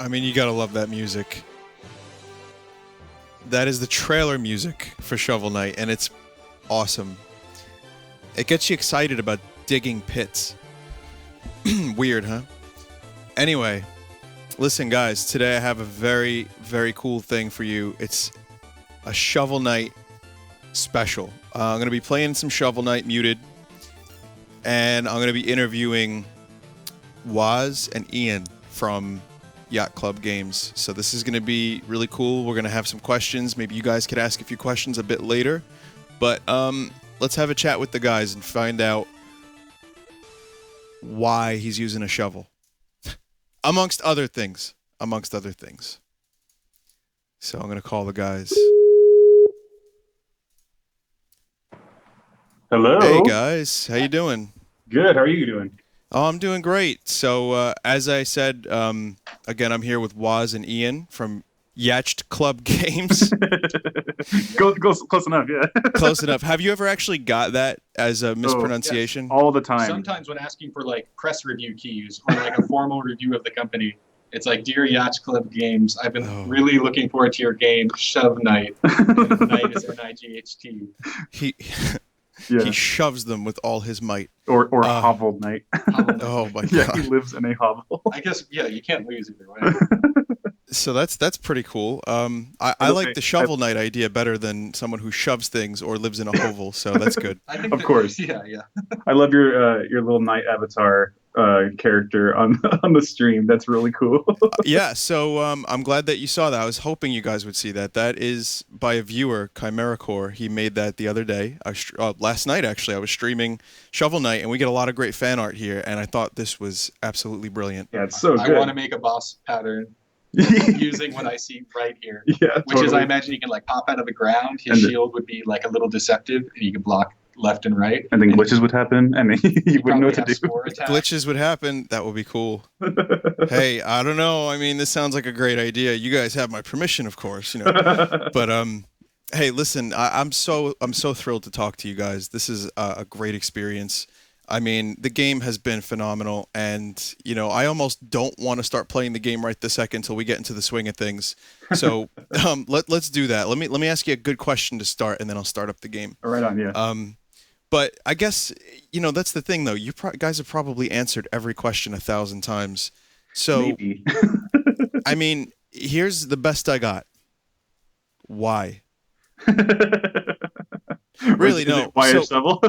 I mean, you gotta love that music. That is the trailer music for Shovel Knight, and it's awesome. It gets you excited about digging pits. Weird, huh? Anyway, listen, guys, today I have a very, very cool thing for you. It's a Shovel Knight special. I'm going to be playing some Shovel Knight muted, and I'm going to be interviewing Woz and Ian from Yacht Club Games. So this is going to be really cool. We're going to have some questions. Maybe you guys could ask a few questions a bit later. But let's have a chat with the guys and find out why he's using a shovel. Amongst other things. So I'm going to call the guys. Hello. Hey, guys. How you doing? Good. How are you doing? Oh, I'm doing great. So, as I said, again, I'm here with Woz and Ian from Yacht Club Games. Close enough, yeah. Close enough. Have you ever actually got that as a mispronunciation? Yes. All the time. Sometimes when asking for like press review keys or like a formal review of the company, it's like, Dear Yacht Club Games, I've been really looking forward to your game, Shove Knight. Knight is N-I-G-H-T. He shoves them with all his might. Or Hovel Knight. Oh my god. Yeah, he lives in a hovel. I guess, yeah, you can't lose either way. So that's pretty cool. I like the Shovel Knight idea better than someone who shoves things or lives in a hovel, so that's good. I think Of course. Yeah. I love your little knight avatar character on the stream. That's really cool. Yeah, so I'm glad that you saw that. I was hoping you guys would see that. That is by a viewer, Chimera Core. He made that the other day. Last night, actually. I was streaming Shovel Knight, and we get a lot of great fan art here, and I thought this was absolutely brilliant. Yeah, it's so good. I want to make a boss pattern using what I see right here. Yeah, which is, I imagine you can like pop out of the ground. His shield would be like a little deceptive, and you can block left and right. And then glitches would happen, and you wouldn't know what to do. Glitches would happen. That would be cool. Hey, I don't know. I mean, this sounds like a great idea. You guys have my permission, of course, you know. But hey, listen, I'm so thrilled to talk to you guys. This is a great experience. I mean, the game has been phenomenal, and you know, I almost don't want to start playing the game right this second until we get into the swing of things. So let's do that. Let me ask you a good question to start, and then I'll start up the game. Right on, yeah. But I guess, you know, that's the thing, though. You guys have probably answered every question 1,000 times. So, maybe. I mean, here's the best I got. Why? Really, no. Why a shovel?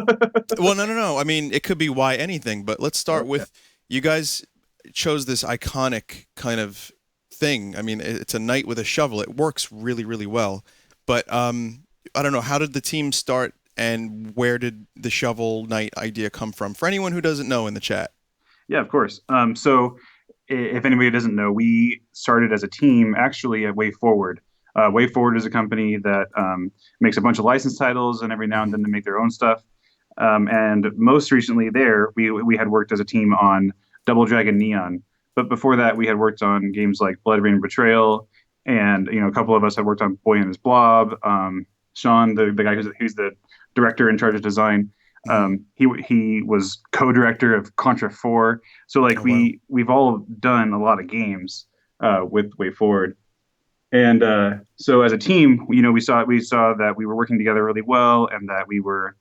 Well, no. I mean, it could be why anything, but let's start with, you guys chose this iconic kind of thing. I mean, it's a knight with a shovel. It works really, really well. But I don't know, how did the team start, and where did the Shovel Knight idea come from? For anyone who doesn't know in the chat. Yeah, of course. So if anybody doesn't know, we started as a team actually at Way Forward. Way Forward is a company that makes a bunch of licensed titles, and every now and then they make their own stuff. And most recently there, we had worked as a team on Double Dragon Neon. But before that, we had worked on games like Blood Rain Betrayal, and a couple of us had worked on Boy and His Blob. Sean, the guy who's the director in charge of design, he was co-director of Contra 4. So like we've all done a lot of games with Way Forward. And so as a team, we saw that we were working together really well, and that we were,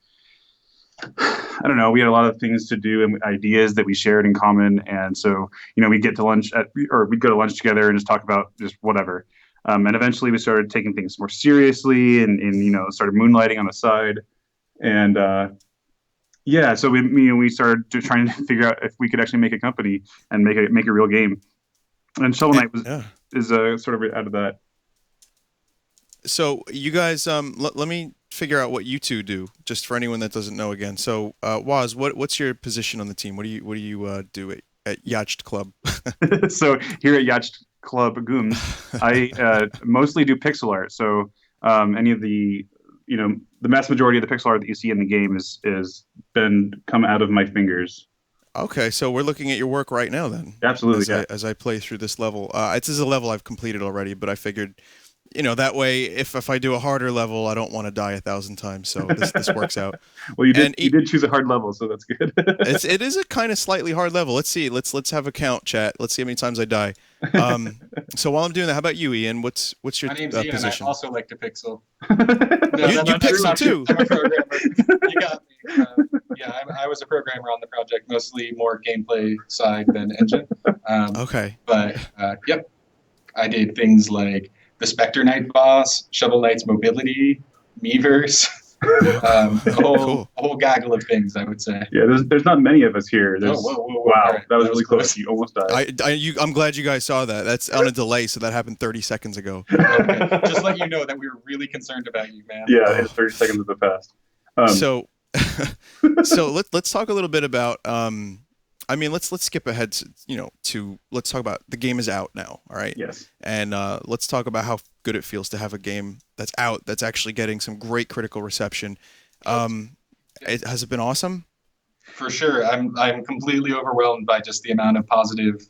I don't know, we had a lot of things to do and ideas that we shared in common. And so, we'd get to lunch we'd go to lunch together and just talk about just whatever. And eventually we started taking things more seriously and started moonlighting on the side. And so we started trying to figure out if we could actually make a company and make a real game. And Shovel Knight is sort of out of that. So you guys, let me figure out what you two do, just for anyone that doesn't know again. So Woz, what's your position on the team? What do you do at Yacht Club? So here at Yacht Club Games, I mostly do pixel art. So any of the mass majority of the pixel art that you see in the game is come out of my fingers. Okay, so we're looking at your work right now then. Absolutely. As I play through this level. This is a level I've completed already, but I figured that way, if I do a harder level, I don't want to die 1,000 times. So this works out. Well, you did choose a hard level, so that's good. it is a kind of slightly hard level. Let's see. Let's have a count, chat. Let's see how many times I die. So while I'm doing that, how about you, Ian? What's your My name's Ian. position? I also like to pixel. You pixel too. I'm a programmer. You got me. Yeah, I was a programmer on the project, mostly more gameplay side than engine. Okay. But yep, I did things like the Spectre Knight boss, Shovel Knight's mobility, Miiverse, a whole gaggle of things, I would say. Yeah, there's not many of us here. Whoa, wow, right. that was really close. You almost died. I'm glad you guys saw that. That's on a delay, so that happened 30 seconds ago. Okay. Just let you know that we were really concerned about you, man. Yeah, it's 30 seconds of the past. So let's talk a little bit about. Let's skip ahead to let's talk about the game is out now. All right. Yes. And let's talk about how good it feels to have a game that's out that's actually getting some great critical reception. Has it been awesome? For sure. I'm completely overwhelmed by just the amount of positive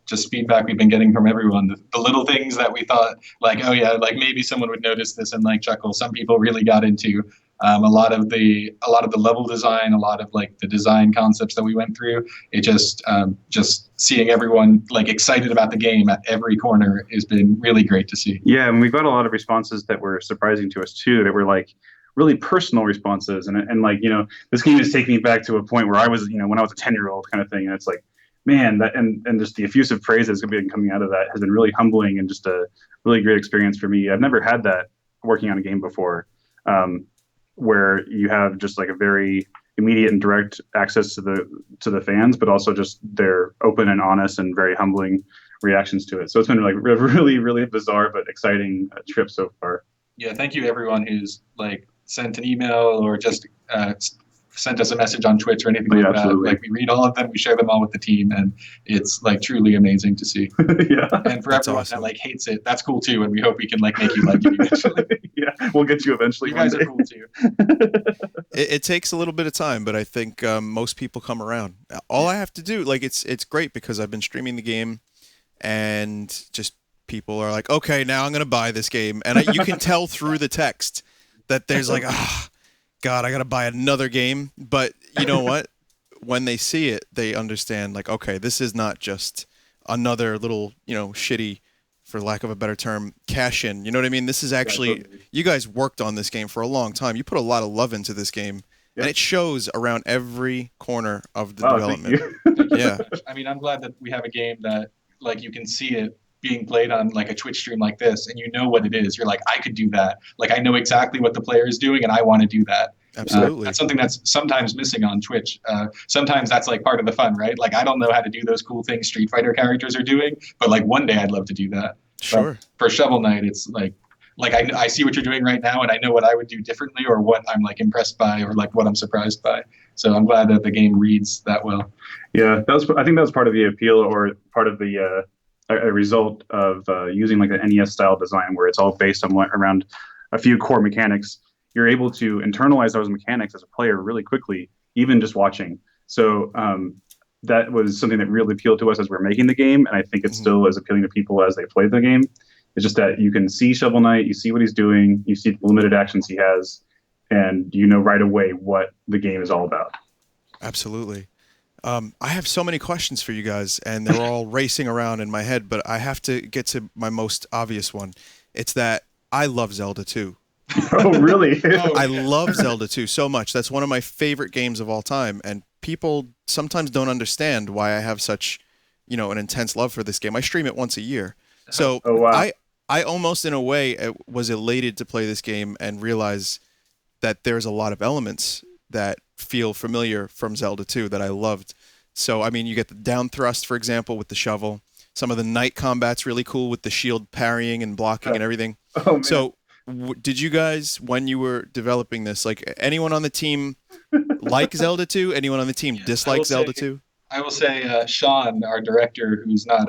just feedback we've been getting from everyone. The little things that we thought like, oh yeah, like maybe someone would notice this and like chuckle. Some people really got into a lot of the level design, a lot of like the design concepts that we went through. It just seeing everyone like excited about the game at every corner has been really great to see. Yeah, and we got a lot of responses that were surprising to us too. That were like really personal responses, and like this game is taking me back to a point where I was when I was a 10-year-old kind of thing, and it's like, man, that and just the effusive praise that's been coming out of that has been really humbling and just a really great experience for me. I've never had that working on a game before, where you have just like a very immediate and direct access to the fans, but also just their open and honest and very humbling reactions to it. So it's been like really, really bizarre but exciting trip so far. Yeah, thank you everyone who's like sent an email or just sent us a message on Twitch or anything like absolutely. that. Like we read all of them, we share them all with the team, and it's like truly amazing to see. Yeah. And for everyone that like hates it, that's cool too, and we hope we can like make you like it eventually. Yeah, we'll get you eventually. You guys are cool too. It takes a little bit of time, but I think most people come around. All I have to do, like, it's great because I've been streaming the game, and just people are like, okay, now I'm gonna buy this game, and you can tell through the text that there's like, God, I gotta buy another game. But you know what? When they see it, they understand, like, okay, this is not just another little, shitty, for lack of a better term, cash in. You know what I mean? This is actually, you guys worked on this game for a long time. You put a lot of love into this game, and it shows around every corner of the development. Thank you. Yeah. I mean, I'm glad that we have a game that, like, you can see it being played on like a Twitch stream like this, and you know what it is. You're like, I could do that. Like, I know exactly what the player is doing, and I want to do that. Absolutely. That's something that's sometimes missing on Twitch. Sometimes that's like part of the fun, right? Like, I don't know how to do those cool things Street Fighter characters are doing, but like one day I'd love to do that. Sure. But for Shovel Knight, it's like I see what you're doing right now, and I know what I would do differently, or what I'm like impressed by, or like what I'm surprised by. So I'm glad that the game reads that well. Yeah, I think that was part of the appeal, or part of the a result of using like an NES style design where it's all based on around a few core mechanics. You're able to internalize those mechanics as a player really quickly, even just watching. So that was something that really appealed to us as we're making the game, and I think it's still as appealing to people as they play the game. It's just that you can see Shovel Knight, you see what he's doing, you see the limited actions he has, and you know right away what the game is all about. Absolutely. I have so many questions for you guys, and they're all racing around in my head, but I have to get to my most obvious one. It's that I love Zelda 2. Oh, really? I love Zelda 2 so much. That's one of my favorite games of all time, and people sometimes don't understand why I have such, an intense love for this game. I stream it once a year. So wow. I almost, in a way, was elated to play this game and realize that there's a lot of elements that feel familiar from Zelda 2 that I loved. So, I mean, you get the down thrust, for example, with the shovel. Some of the night combat's really cool with the shield parrying and blocking and everything. Oh, man. So, did you guys, when you were developing this, like, anyone on the team like Zelda 2? Anyone on the team dislike Zelda 2? I will say Sean, our director, who's not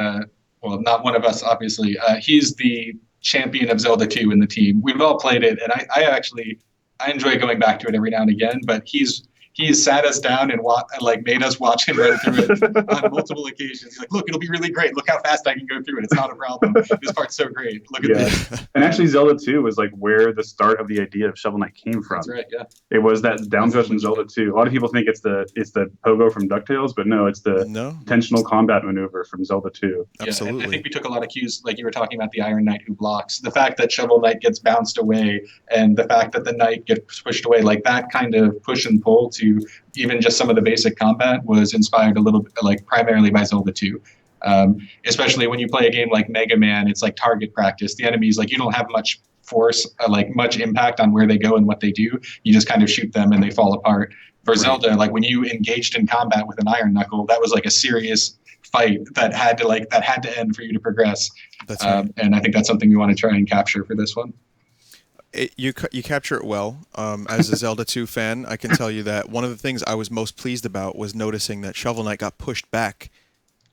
not one of us, obviously. He's the champion of Zelda 2 in the team. We've all played it, and I enjoy going back to it every now and again. But he's He's sat us down and like made us watch him run through it on multiple occasions. He's like, look, it'll be really great. Look how fast I can go through it. It's not a problem. This part's so great. Look at this. And actually, Zelda 2 was like where the start of the idea of Shovel Knight came from. That's right, yeah. It was that down thrust in Zelda 2. A lot of people think it's the pogo from DuckTales, but no, it's the intentional combat maneuver from Zelda 2. Yeah, absolutely. I think we took a lot of cues, like you were talking about the Iron Knight who blocks. The fact that Shovel Knight gets bounced away and the fact that the Knight gets pushed away, like that kind of push and pull to even just some of the basic combat was inspired a little bit, like primarily by Zelda 2. Especially when you play a game like Mega Man, it's like target practice. The enemies, like you don't have much force, like much impact on where they go and what they do. You just kind of shoot them and they fall apart. For Zelda, like when you engaged in combat with an Iron Knuckle, that was like a serious fight that had to end for you to progress. That's right. And I think that's something we want to try and capture for this one. You capture it well. As a Zelda 2 fan, I can tell you that one of the things I was most pleased about was noticing that Shovel Knight got pushed back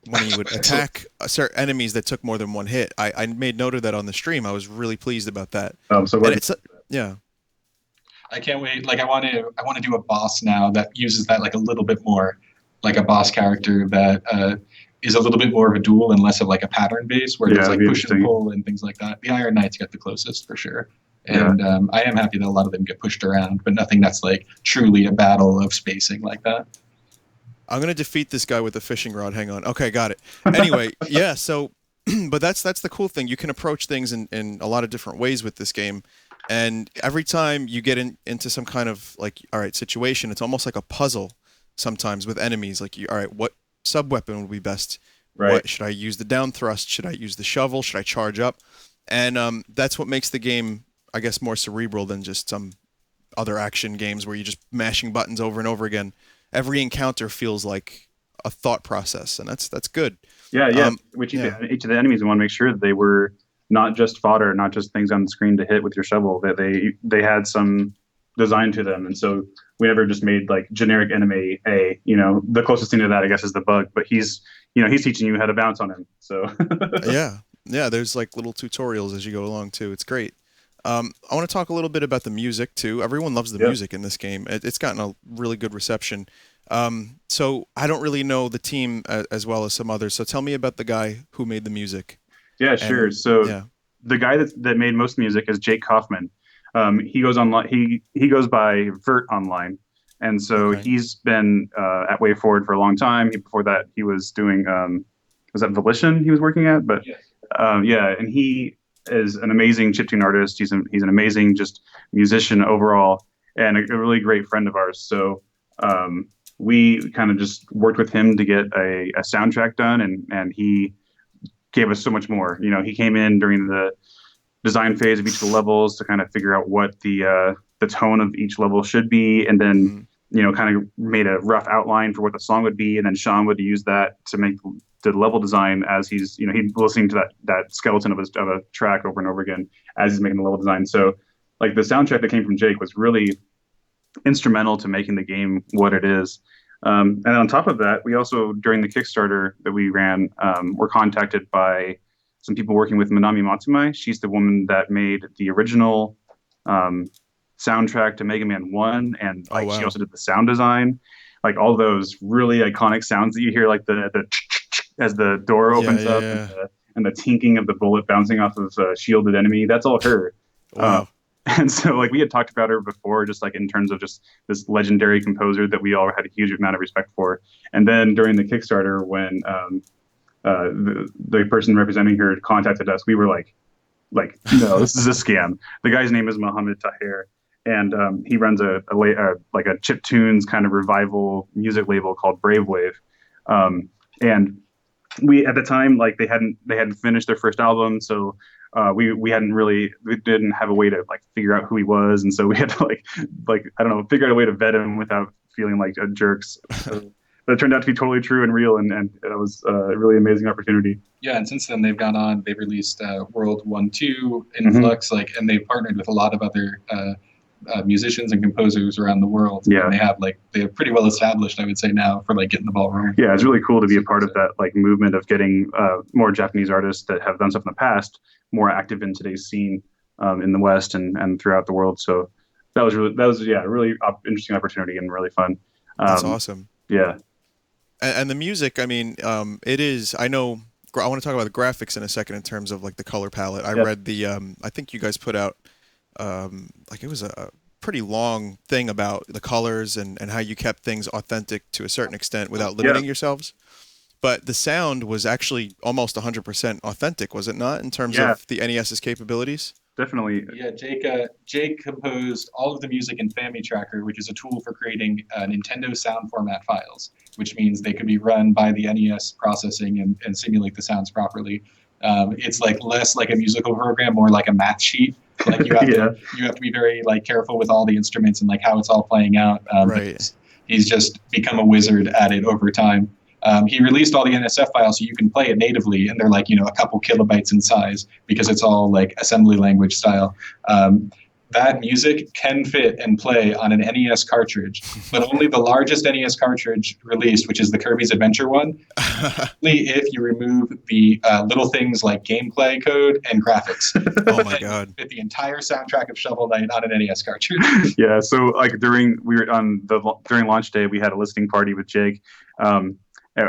when he would attack certain enemies that took more than one hit. I made note of that on the stream. I was really pleased about that. So yeah. I can't wait. Like I want to do a boss now that uses that like a little bit more, like a boss character that is a little bit more of a duel and less of like a pattern base where there's like push and pull and things like that. The Iron Knights get the closest for sure. And I am happy that a lot of them get pushed around, but nothing that's like truly a battle of spacing like that. I'm going to defeat this guy with a fishing rod. Hang on. Okay, got it. Anyway, yeah, so, but that's the cool thing. You can approach things in a lot of different ways with this game. And every time you get into some kind of, like, all right, situation, it's almost like a puzzle sometimes with enemies. Like, all right, what sub-weapon would be best? Right. Should I use the down thrust? Should I use the shovel? Should I charge up? And that's what makes the game, I guess, more cerebral than just some other action games where you're just mashing buttons over and over again. Every encounter feels like a thought process, and that's good. Yeah. Each of the enemies, we want to make sure that they were not just fodder, not just things on the screen to hit with your shovel, that they had some design to them. And so we never just made like generic enemy A. The closest thing to that, I guess, is the bug, but he's teaching you how to bounce on him. So yeah. There's like little tutorials as you go along too. It's great. I want to talk a little bit about the music too. Everyone loves the music in this game. It's gotten a really good reception. So I don't really know the team as well as some others. So tell me about the guy who made the music. Yeah, sure. So the guy that made most music is Jake Kaufman. He goes online. He goes by Vert online, and so he's been at Way Forward for a long time. Before that, he was doing was that Volition he was working at? But and he is an amazing chiptune artist. He's an amazing just musician overall, and a really great friend of ours. So we kind of just worked with him to get a soundtrack done, and he gave us so much more. He came in during the design phase of each of the levels to kind of figure out what the tone of each level should be, and then kind of made a rough outline for what the song would be, and then Sean would use that to make the level design as he's he's listening to that skeleton of a track over and over again as he's making the level design. So like the soundtrack that came from Jake was really instrumental to making the game what it is. And on top of that, we also, during the Kickstarter that we ran, were contacted by some people working with Minami Matsumai. She's the woman that made the original soundtrack to Mega Man 1, and she also did the sound design, like all those really iconic sounds that you hear, like the as the door opens up. And the tinking of the bullet bouncing off of a shielded enemy. That's all her. Wow. And so like we had talked about her before, just like in terms of just this legendary composer that we all had a huge amount of respect for. And then during the Kickstarter, when the person representing her contacted us, we were like, no, this is a scam. The guy's name is Mohammed Tahir, and he runs a chiptunes kind of revival music label called Brave Wave. And we, at the time, like they hadn't finished their first album, so we didn't have a way to like figure out who he was, and so we had to like I don't know, figure out a way to vet him without feeling like jerks. But it turned out to be totally true and real, and it was a really amazing opportunity. Yeah, and since then they've gone on. They've released World 1-2, Influx, and they've partnered with a lot of other musicians and composers around the world. Yeah, and they're pretty well established, I would say, now for like getting the ball rolling. Yeah, it's really cool to be a part of that like movement of getting more Japanese artists that have done stuff in the past more active in today's scene in the West and throughout the world. So that was a really interesting opportunity and really fun. That's awesome. Yeah. And the music, I mean, it is. I know. I want to talk about the graphics in a second in terms of like the color palette. I read the. I think you guys put out, like it was a pretty long thing about the colors and how you kept things authentic to a certain extent without limiting yourselves. But the sound was actually almost 100% authentic, was it not, in terms of the NES's capabilities? Definitely. Yeah, Jake composed all of the music in FamiTracker, which is a tool for creating Nintendo sound format files, which means they can be run by the NES processing and simulate the sounds properly. It's like less like a musical program, more like a math sheet. Like you have to be very like careful with all the instruments and like how it's all playing out. Right. He's just become a wizard at it over time. He released all the NSF files so you can play it natively, and they're like, a couple kilobytes in size because it's all like assembly language style. That music can fit and play on an NES cartridge, but only the largest NES cartridge released, which is the Kirby's Adventure one, only if you remove the little things like gameplay code and graphics. Oh my God! Fit the entire soundtrack of Shovel Knight on an NES cartridge. Yeah, so like during launch day, we had a listening party with Jake.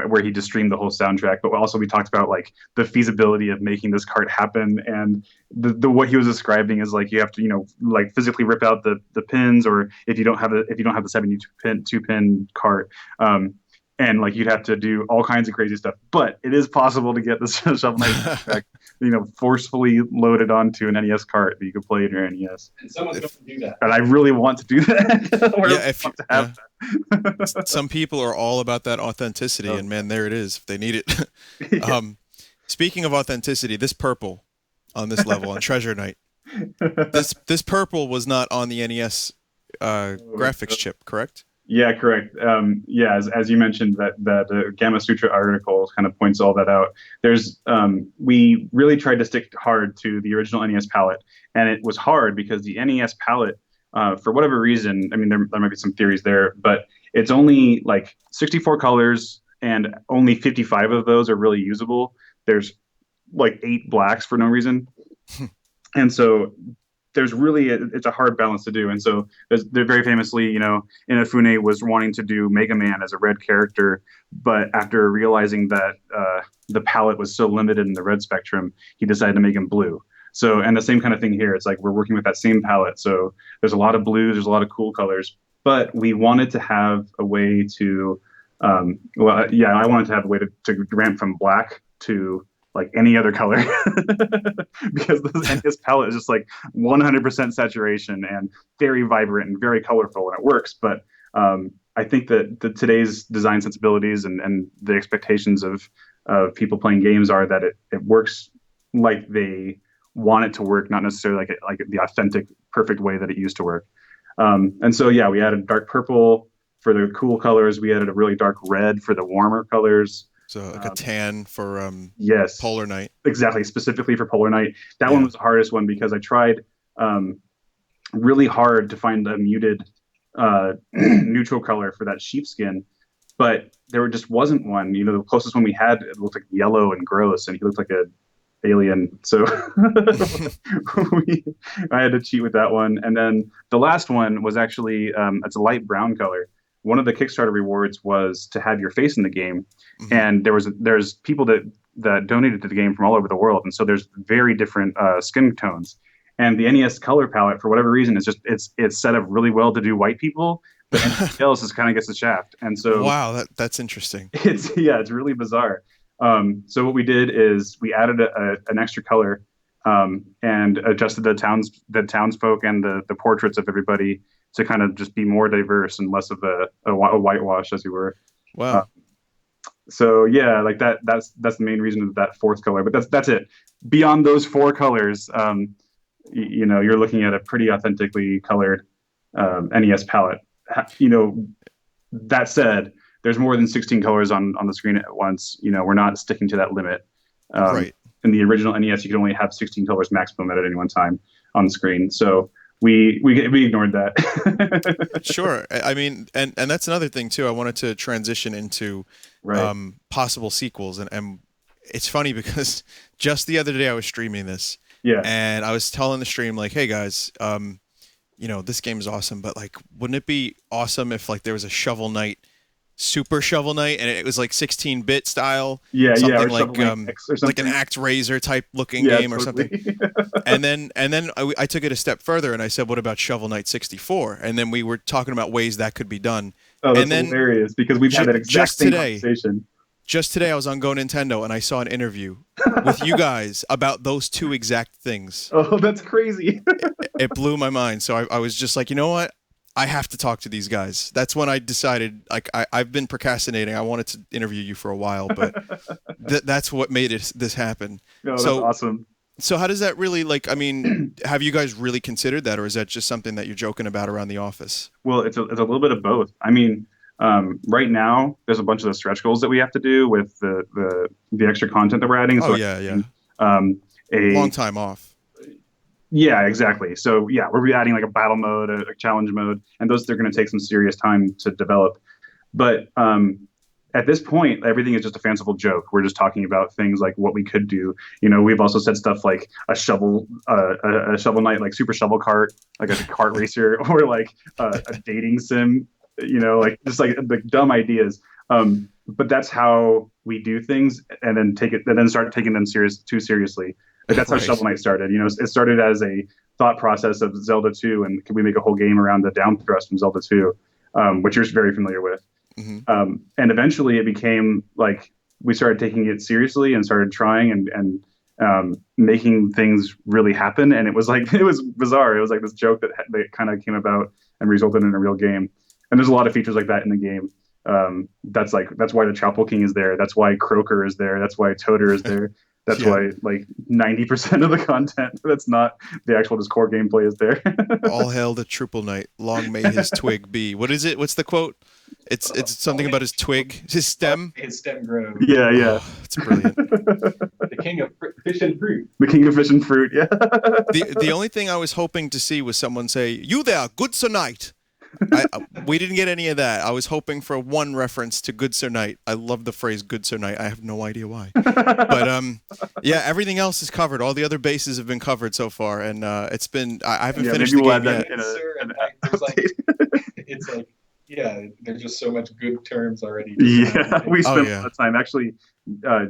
Where he just streamed the whole soundtrack, but also we talked about like the feasibility of making this cart happen, and the what he was describing is like you have to like physically rip out the pins, or if you don't have the 72 pin cart, and like you'd have to do all kinds of crazy stuff. But it is possible to get the Shovel Knight soundtrack forcefully loaded onto an NES cart that you could play in your NES. And someone's going to do that. And I really want to do that. Some people are all about that authenticity, and man, there it is. If they need it. Speaking of authenticity, this purple on this level on Treasure Knight, this purple was not on the NES graphics chip, correct? Yeah, correct. As you mentioned, that Gamma Sutra article kind of points all that out. We really tried to stick hard to the original NES palette, and it was hard because the NES palette, for whatever reason, I mean, there might be some theories there, but it's only like 64 colors, and only 55 of those are really usable. There's like 8 blacks for no reason, and so it's a hard balance to do. And so they're very famously, Inafune was wanting to do Mega Man as a red character, but after realizing that the palette was so limited in the red spectrum, he decided to make him blue. So, and the same kind of thing here. It's like we're working with that same palette. So there's a lot of blues, there's a lot of cool colors, but we wanted to have a way to, I wanted to have a way to ramp from black to like any other color because this palette is just like 100% saturation and very vibrant and very colorful, and it works. But I think that today's design sensibilities and the expectations of people playing games are that it works like they want it to work, not necessarily like the authentic, perfect way that it used to work. And so, we added dark purple for the cool colors. We added a really dark red for the warmer colors. So like a tan for yes, Polar Knight. Exactly, specifically for Polar Knight. That one was the hardest one because I tried really hard to find a muted neutral color for that sheepskin, but there just wasn't one. The closest one we had, it looked like yellow and gross, and he looked like a alien. So I had to cheat with that one. And then the last one was actually it's a light brown color. One of the Kickstarter rewards was to have your face in the game, and there's people that donated to the game from all over the world, and so there's very different skin tones. And the NES color palette, for whatever reason, it's set up really well to do white people, but anything else is kind of gets the shaft. And so that's interesting. It's really bizarre. So what we did is we added an extra color and adjusted the townsfolk and the portraits of everybody to kind of just be more diverse and less of a whitewash, as you were. Wow. So like that's the main reason of that fourth color. But that's it. Beyond those 4 colors, you're looking at a pretty authentically colored NES palette. That said, there's more than 16 colors on the screen at once. We're not sticking to that limit. Right. In the original NES, you could only have 16 colors maximum at any one time on the screen. So we ignored that. Sure. I mean, and that's another thing too. I wanted to transition into possible sequels, and it's funny because just the other day I was streaming this, and I was telling the stream like, hey guys, this game is awesome, but like, wouldn't it be awesome if like there was a Shovel Knight, Super Shovel Knight, and it was like 16-bit style, Yeah, something or like Shovel Knight X or like an something. ActRaiser type looking Yeah, game or something. totally. And then I took it a step further and I said, what about Shovel Knight 64? And then we were talking about ways that could be done. Oh, that's And then hilarious because we've had that exact just same today, conversation. just today I was on Go Nintendo and I saw an interview with you guys about those two exact things. Oh, that's crazy. It blew my mind. So I was just like, you know what? I have to talk to these guys. That's when I decided, like, I've been procrastinating. I wanted to interview you for a while, but that's what made this happen. No, that's So awesome. So how does that really, like, I mean, have you guys really considered that, or is that just something that you're joking about around the office? Well, it's a little bit of both. I mean, right now there's a bunch of the stretch goals that we have to do with the extra content that we're adding. Oh, So yeah. um, Long time off. yeah, exactly. So yeah, we're adding like a battle mode, a challenge mode, and those they're going to take some serious time to develop. But at this point, everything is just a fanciful joke. We're just talking about things like what we could do. We've also said stuff like a shovel knight, like super shovel cart, like a kart racer, or like a dating sim. Like just like the dumb ideas. But that's how we do things, and then start taking them too seriously. Like that's how Right. Shovel Knight started. It started as a thought process of Zelda 2, and can we make a whole game around the down thrust from Zelda 2, which you're very familiar with. Mm-hmm. And eventually it became like we started taking it seriously and started trying and making things really happen. And it was bizarre. It was like this joke that kind of came about and resulted in a real game. And there's a lot of features like that in the game. That's why the Chapel King is there. That's why Croaker is there. That's why Toader is there. That's Yeah. why like 90% of the content that's not the actual just core gameplay is there. All hail the Triple Knight. Long may his twig be. What is it? What's the quote? It's something about his twig, his stem. His stem grows. Yeah. Oh, it's brilliant. The king of fish and fruit. The king of fish and fruit. Yeah. The only thing I was hoping to see was someone say, "You there, good Sir Knight." We didn't get any of that. I was hoping for one reference to Good Sir Knight. I love the phrase Good Sir Knight. I have no idea why. But yeah, everything else is covered. All the other bases have been covered so far, and it's been. I haven't finished the game yet. It's like, yeah, there's just so much good terms already. Yeah, we spent yeah. a lot of time. Actually,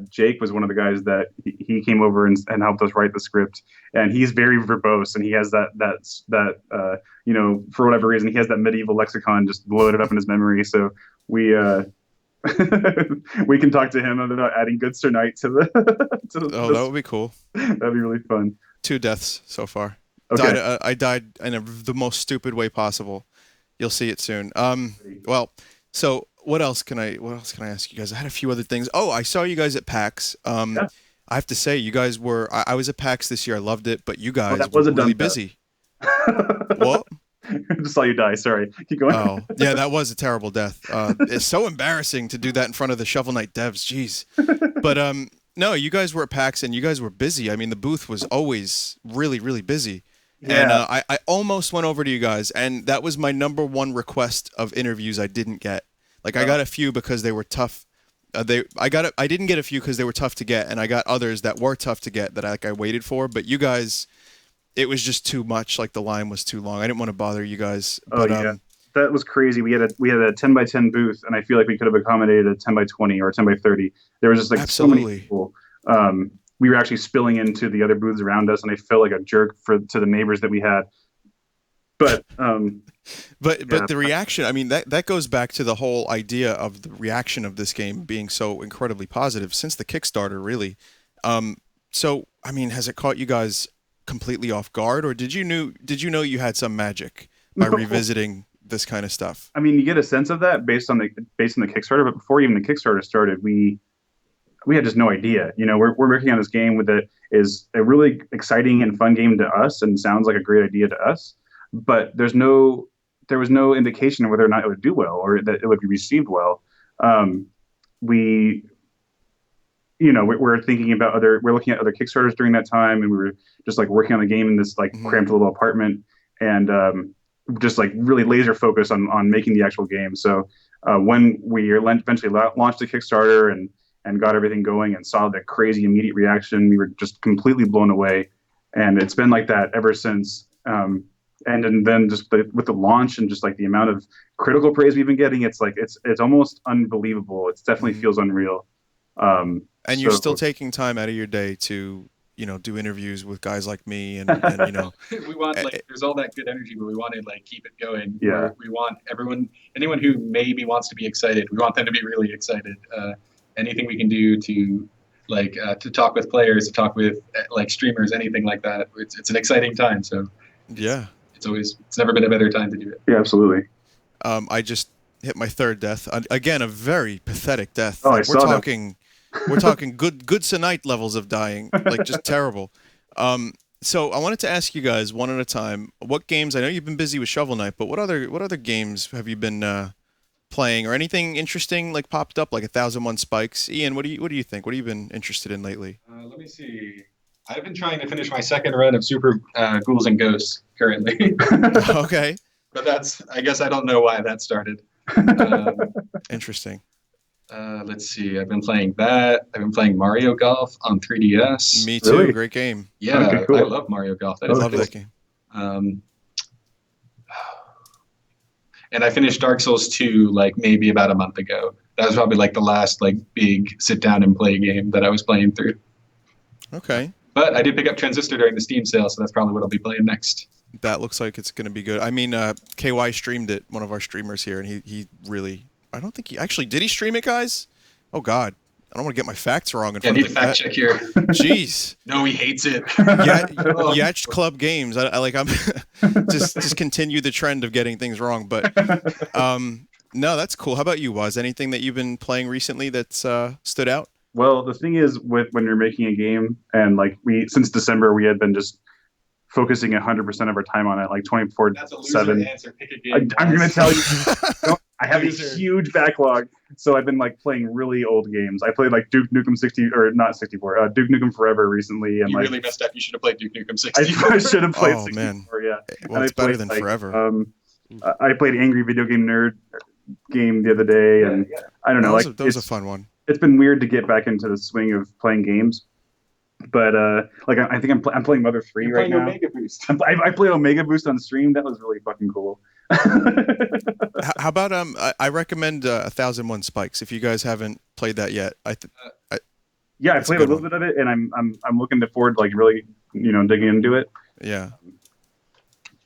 Jake was one of the guys that he came over and helped us write the script, and he's very verbose, and he has that for whatever reason he has that medieval lexicon just loaded up in his memory. So we we can talk to him about adding Good Sir Knight to the. Oh, that would be cool. That'd be really fun. 2 deaths so far. Okay. I died in the most stupid way possible. You'll see it soon. Well, so what else can I ask you guys? I had a few other things. Oh, I saw you guys at PAX. Yeah. I have to say, you guys were. I was at PAX this year. I loved it, but you guys that were was a really dumb busy. What? Just saw you die. Sorry. Keep going. Oh, yeah, that was a terrible death. It's so embarrassing to do that in front of the Shovel Knight devs. Jeez. But no, you guys were at PAX and you guys were busy. I mean, the booth was always really, really busy. Yeah. And I almost went over to you guys, and that was my number one request of interviews I didn't get. Like, I got a few because they were tough. I didn't get a few because they were tough to get, and I got others that were tough to get that I waited for. But you guys, it was just too much. Like, the line was too long. I didn't want to bother you guys. But, yeah. That was crazy. We had a 10 by 10 booth, and I feel like we could have accommodated a 10 by 20 or a 10 by 30. There was just like Absolutely. so many people. We were actually spilling into the other booths around us, and I felt like a jerk to the neighbors that we had. But the reaction, I mean, that goes back to the whole idea of the reaction of this game being so incredibly positive since the Kickstarter, really. So, I mean, has it caught you guys completely off guard, or did you know you had some magic by revisiting this kind of stuff? I mean, you get a sense of that based on the Kickstarter, but before even the Kickstarter started, we had just no idea. We're working on this game that is a really exciting and fun game to us and sounds like a great idea to us, but there was no indication of whether or not it would do well or that it would be received well. We're thinking about we're looking at other Kickstarters during that time, and we were just like working on the game in this like cramped little apartment, and just like really laser focused on making the actual game. So when we eventually launched the Kickstarter and got everything going and saw the crazy immediate reaction, we were just completely blown away. And it's been like that ever since. and then just with the launch and just like the amount of critical praise we've been getting, it's like it's almost unbelievable. It definitely feels unreal. And you're still taking time out of your day to, do interviews with guys like me and we want there's all that good energy, but we want to keep it going. Yeah. We want anyone who maybe wants to be excited, we want them to be really excited. Anything we can do to to talk with players, to talk with streamers, anything like that. It's an exciting time. So yeah, it's never been a better time to do it. Yeah, absolutely. I just hit my third death again, a very pathetic death. Oh, We're talking good Knight levels of dying, just terrible. So I wanted to ask you guys one at a time, what games, I know you've been busy with Shovel Knight, but what other games have you been playing, or anything interesting popped up, like 1001 Spikes? Ian, what do you think? What have you been interested in lately? Let me see. I've been trying to finish my second run of Super Ghouls and Ghosts currently. Okay. But I guess I don't know why that started. Interesting. Let's see. I've been playing that. I've been playing Mario Golf on 3DS. Me too. Really? Great game. Yeah, okay, cool. I love Mario Golf. I love that game. And I finished Dark Souls 2 maybe about a month ago. That was probably the last big sit down and play game that I was playing through. Okay. But I did pick up Transistor during the Steam sale, so that's probably what I'll be playing next. That looks like it's going to be good. I mean, KY streamed it, one of our streamers here, and he really, I don't think did he stream it, guys? Oh, God. I don't want to get my facts wrong in front I need of a fact check here. Jeez. No, he hates it. Yacht Club Games. I'm just continue the trend of getting things wrong. But no, that's cool. How about you, Waz? Anything that you've been playing recently that's stood out? Well, the thing is, when you're making a game, and since December we had been just focusing 100% of our time on it, 24/7. That's a loser answer. Pick a game. I'm going to tell you. I have a huge backlog, so I've been playing really old games. I played Duke Nukem 60 or not 64, Duke Nukem Forever recently, and you really messed up. You should have played Duke Nukem 64. I should have played 64. Man. Yeah, well, it's better than Forever. I played Angry Video Game Nerd game the other day, and I don't know. That was a fun one. It's been weird to get back into the swing of playing games. But I think I'm playing Mother 3 right now. Omega Boost. I played Omega Boost on stream. That was really fucking cool. How about I recommend 1001 Spikes if you guys haven't played that yet. I played a little bit of it, and I'm looking forward to really digging into it. Yeah.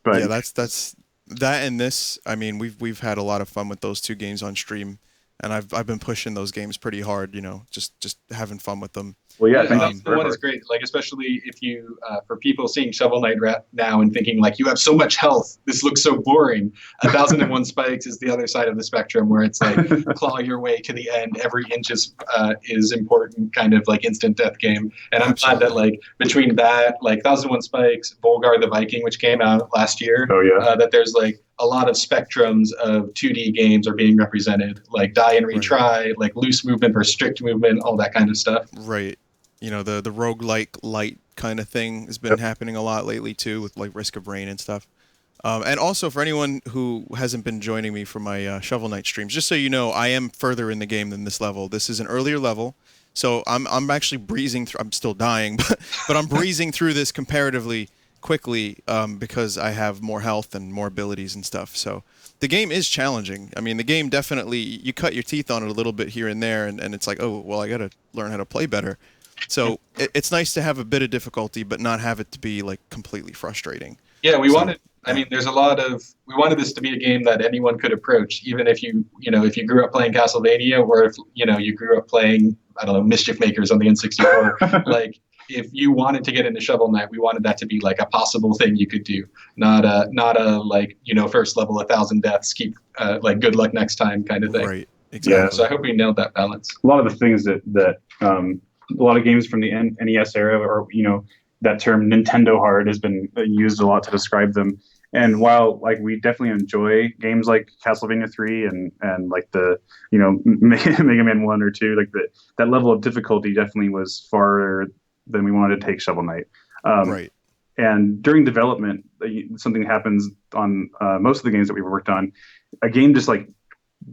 But yeah, that's that and this. I mean, we've had a lot of fun with those two games on stream, and I've been pushing those games pretty hard. Just having fun with them. Well, yeah, that's the one is great. Especially if you, for people seeing Shovel Knight now and thinking you have so much health, this looks so boring. 1001 Spikes is the other side of the spectrum, where it's claw your way to the end. Every inch is important, kind of instant death game. And I'm glad that between that, 1001 Spikes, Volgar the Viking, which came out last year. Oh yeah. That there's a lot of spectrums of 2D games are being represented, die and retry, loose movement versus strict movement, all that kind of stuff. Right. The roguelike light kind of thing has been happening a lot lately too, with Risk of Rain and stuff. And also for anyone who hasn't been joining me for my Shovel Knight streams, just so you know, I am further in the game than this level. This is an earlier level, so I'm actually breezing through. I'm still dying, but I'm breezing through this comparatively quickly because I have more health and more abilities and stuff. So the game is challenging. I mean, the game definitely, you cut your teeth on it a little bit here and there, and it's oh, well, I got to learn how to play better. So it's nice to have a bit of difficulty, but not have it to be completely frustrating. Yeah, we wanted. I mean, there's a lot of. We wanted this to be a game that anyone could approach, even if if you grew up playing Castlevania, or if you grew up playing, I don't know, Mischief Makers on the N64. If you wanted to get into Shovel Knight, we wanted that to be a possible thing you could do, not a first level 1,000 deaths, keep good luck next time kind of thing. Right. Exactly. Yeah. So I hope we nailed that balance. A lot of the things that a lot of games from the NES era, or that term Nintendo hard has been used a lot to describe them. And while we definitely enjoy games like Castlevania 3 and the Mega Man 1 or 2, that level of difficulty definitely was farther than we wanted to take Shovel Knight. Right. And during development, something happens on most of the games that we've worked on. A game just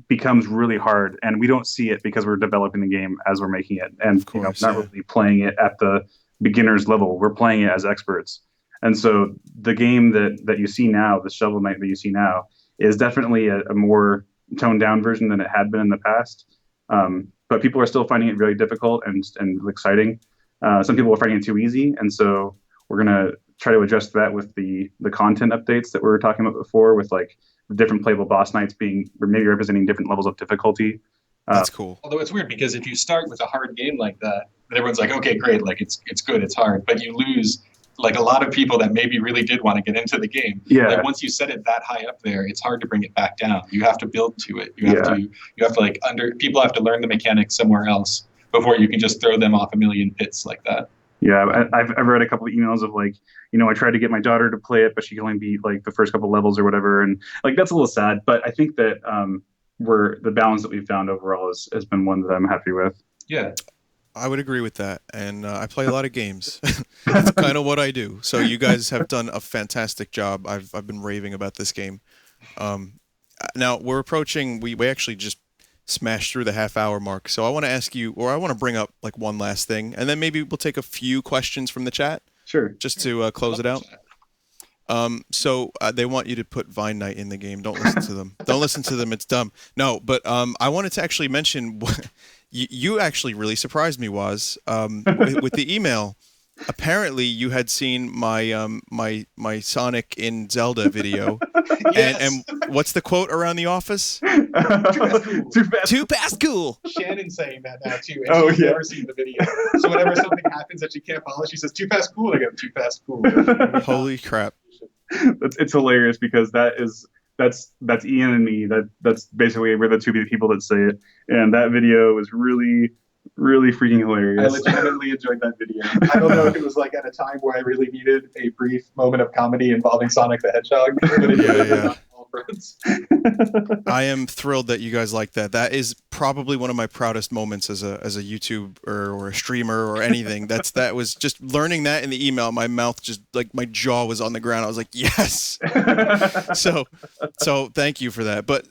becomes really hard, and we don't see it because we're developing the game as we're making it, and course, not really playing it at the beginner's level. We're playing it as experts, And so the game that you see now, the Shovel Knight that you see now, is definitely a more toned down version than it had been in the past. But people are still finding it really difficult and exciting. Some people are finding it too easy, and so we're gonna try to address that with the content updates that we were talking about before, with like the different playable boss knights being maybe representing different levels of difficulty. That's cool. Although it's weird because if you start with a hard game like that, then everyone's like, okay, great, like it's good, it's hard, but you lose like a lot of people that maybe really did want to get into the game. Yeah. Like once you set it that high up there, it's hard to bring it back down. You have to build to it. You have to like people have to learn the mechanics somewhere else before you can just throw them off a million pits like that. Yeah, I've read a couple of emails of like, I tried to get my daughter to play it, but she can only beat like the first couple levels or whatever, and like that's a little sad. But I think that the balance that we've found overall has been one that I'm happy with. Yeah, I would agree with that, and I play a lot of games. That's kind of what I do. So you guys have done a fantastic job. I've been raving about this game. Now we're approaching. We actually just smashed through the half-hour mark. So I want to ask you, or I want to bring up like one last thing, and then maybe we'll take a few questions from the chat. Sure. Just to close it out. So they want you to put Vine Night in the game. Don't listen to them. Don't listen to them. It's dumb. No, but I wanted to actually mention. You actually really surprised me, Waz, with the email. Apparently, you had seen my Sonic in Zelda video. Yes. And what's the quote around the office? Too fast cool. Shannon's saying that now too, and she's never seen the video. So whenever something happens that she can't follow, she says, "Too fast cool." I go, "Too fast cool." Holy crap! It's hilarious because that's Ian and me. That's basically we're the two people that say it, and that video is really, really freaking hilarious. I legitimately enjoyed that video. I don't know if it was like at a time where I really needed a brief moment of comedy involving Sonic the Hedgehog, but it on all fronts. I am thrilled that you guys like that. That is probably one of my proudest moments as a YouTuber or a streamer or anything. That was just learning that in the email. My mouth just like my jaw was on the ground. I was like, yes. So thank you for that. But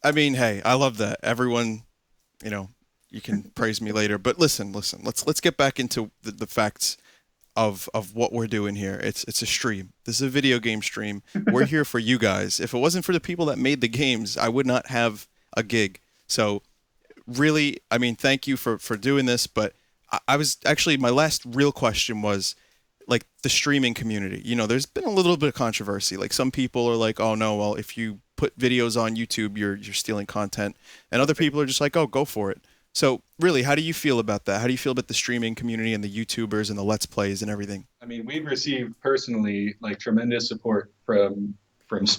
hey, I love that. Everyone, you can praise me later, but listen. Let's get back into the facts of what we're doing here. It's a stream. This is a video game stream. We're here for you guys. If it wasn't for the people that made the games, I would not have a gig. So really, thank you for doing this. But I was actually, my last real question was like the streaming community. There's been a little bit of controversy. Like some people are like, oh no, well, if you put videos on YouTube, you're stealing content. And other people are just like, oh, go for it. So really, how do you feel about that? How do you feel about the streaming community and the YouTubers and the Let's Plays and everything? We've received personally like tremendous support from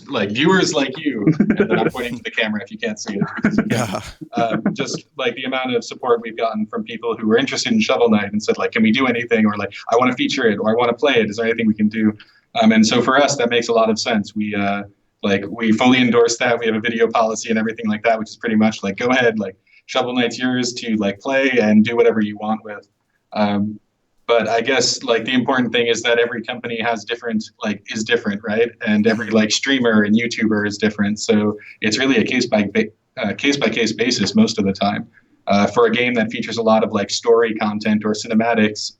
like viewers like you, and then I'm pointing to the camera if you can't see it. Just like the amount of support we've gotten from people who were interested in Shovel Knight and said like, can we do anything? Or like, I want to feature it, or I want to play it. Is there anything we can do? And so for us, that makes a lot of sense. We fully endorse that. We have a video policy and everything like that, which is pretty much like, go ahead, like, Shovel Knight's yours to like play and do whatever you want with. But I guess like the important thing is that every company is different, right? And every like streamer and YouTuber is different. So it's really a case by case basis most of the time. For a game that features a lot of like story content or cinematics,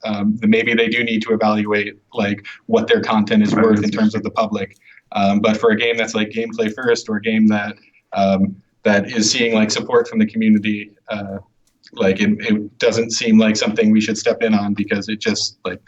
maybe they do need to evaluate like what their content is worth in terms of the public. But for a game that's like gameplay first, or a game that is seeing like support from the community, it doesn't seem like something we should step in on, because it just like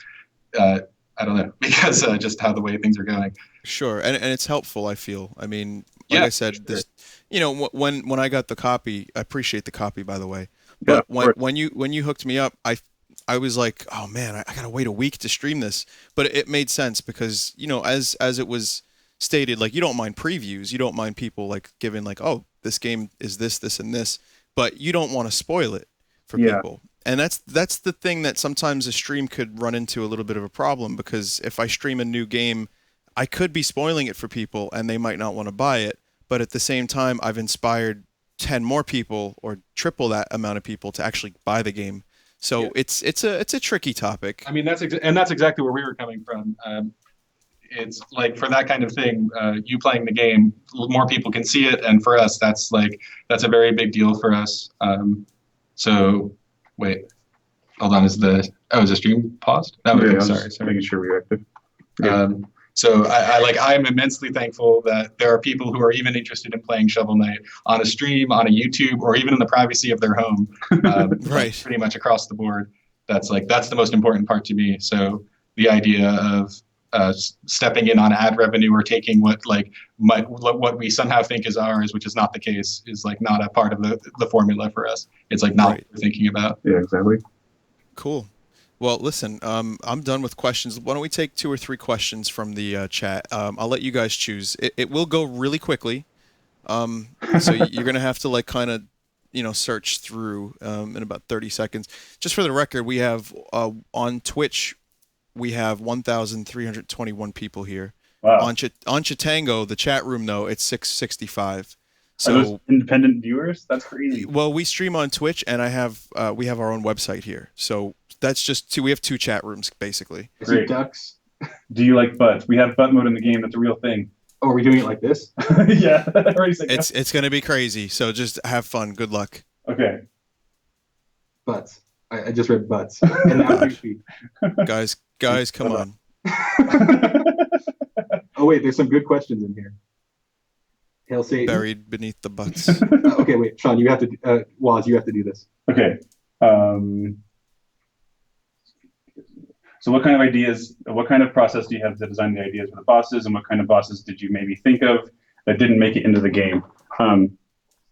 I don't know, because just how the way things are going. Sure, and it's helpful, I feel. I said, sure. When I got the copy, I appreciate the copy, by the way. But when you hooked me up, I was like, oh man, I gotta wait a week to stream this. But it made sense because as it was stated, like you don't mind previews, you don't mind people like giving like, oh, this game is this, and this, but you don't want to spoil it for people. And that's the thing that sometimes a stream could run into a little bit of a problem, because if I stream a new game, I could be spoiling it for people and they might not want to buy it. But at the same time, I've inspired 10 more people or triple that amount of people to actually buy the game. So it's a tricky topic. That's exactly where we were coming from. It's like for that kind of thing, you playing the game, more people can see it, and for us, that's a very big deal for us. So wait, hold on, is the stream paused? No, okay, sorry, making sure we're active. Yeah. So I'm immensely thankful that there are people who are even interested in playing Shovel Knight on a stream, on a YouTube, or even in the privacy of their home. Right. Pretty much across the board. That's the most important part to me. So the idea of stepping in on ad revenue or taking what we somehow think is ours, which is not the case, is like not a part of the formula for us. It's like not what we're thinking about. Yeah, exactly. Cool. Well, listen, I'm done with questions. Why don't we take 2 or 3 questions from the chat? I'll let you guys choose. It will go really quickly, so you're gonna have to like kind of, search through in about 30 seconds. Just for the record, we have on Twitch, we have 1,321 people here. Wow. On Chitango, the chat room though, it's 665. Are those independent viewers? That's crazy. Well, we stream on Twitch, and we have our own website here. So that's just 2. We have 2 chat rooms basically. I see ducks. Do you like butts? We have butt mode in the game. That's a real thing. Oh, are we doing it like this? Yeah. It's gonna be crazy. So just have fun. Good luck. Okay. Butts. I just read butts. And now feet. Guys, come on. Oh wait, there's some good questions in here. Hail Satan. Buried beneath the butts. Okay, wait, Sean, you have to Waz, you have to do this. Okay. So what kind of process do you have to design the ideas for the bosses, and what kind of bosses did you maybe think of that didn't make it into the game? When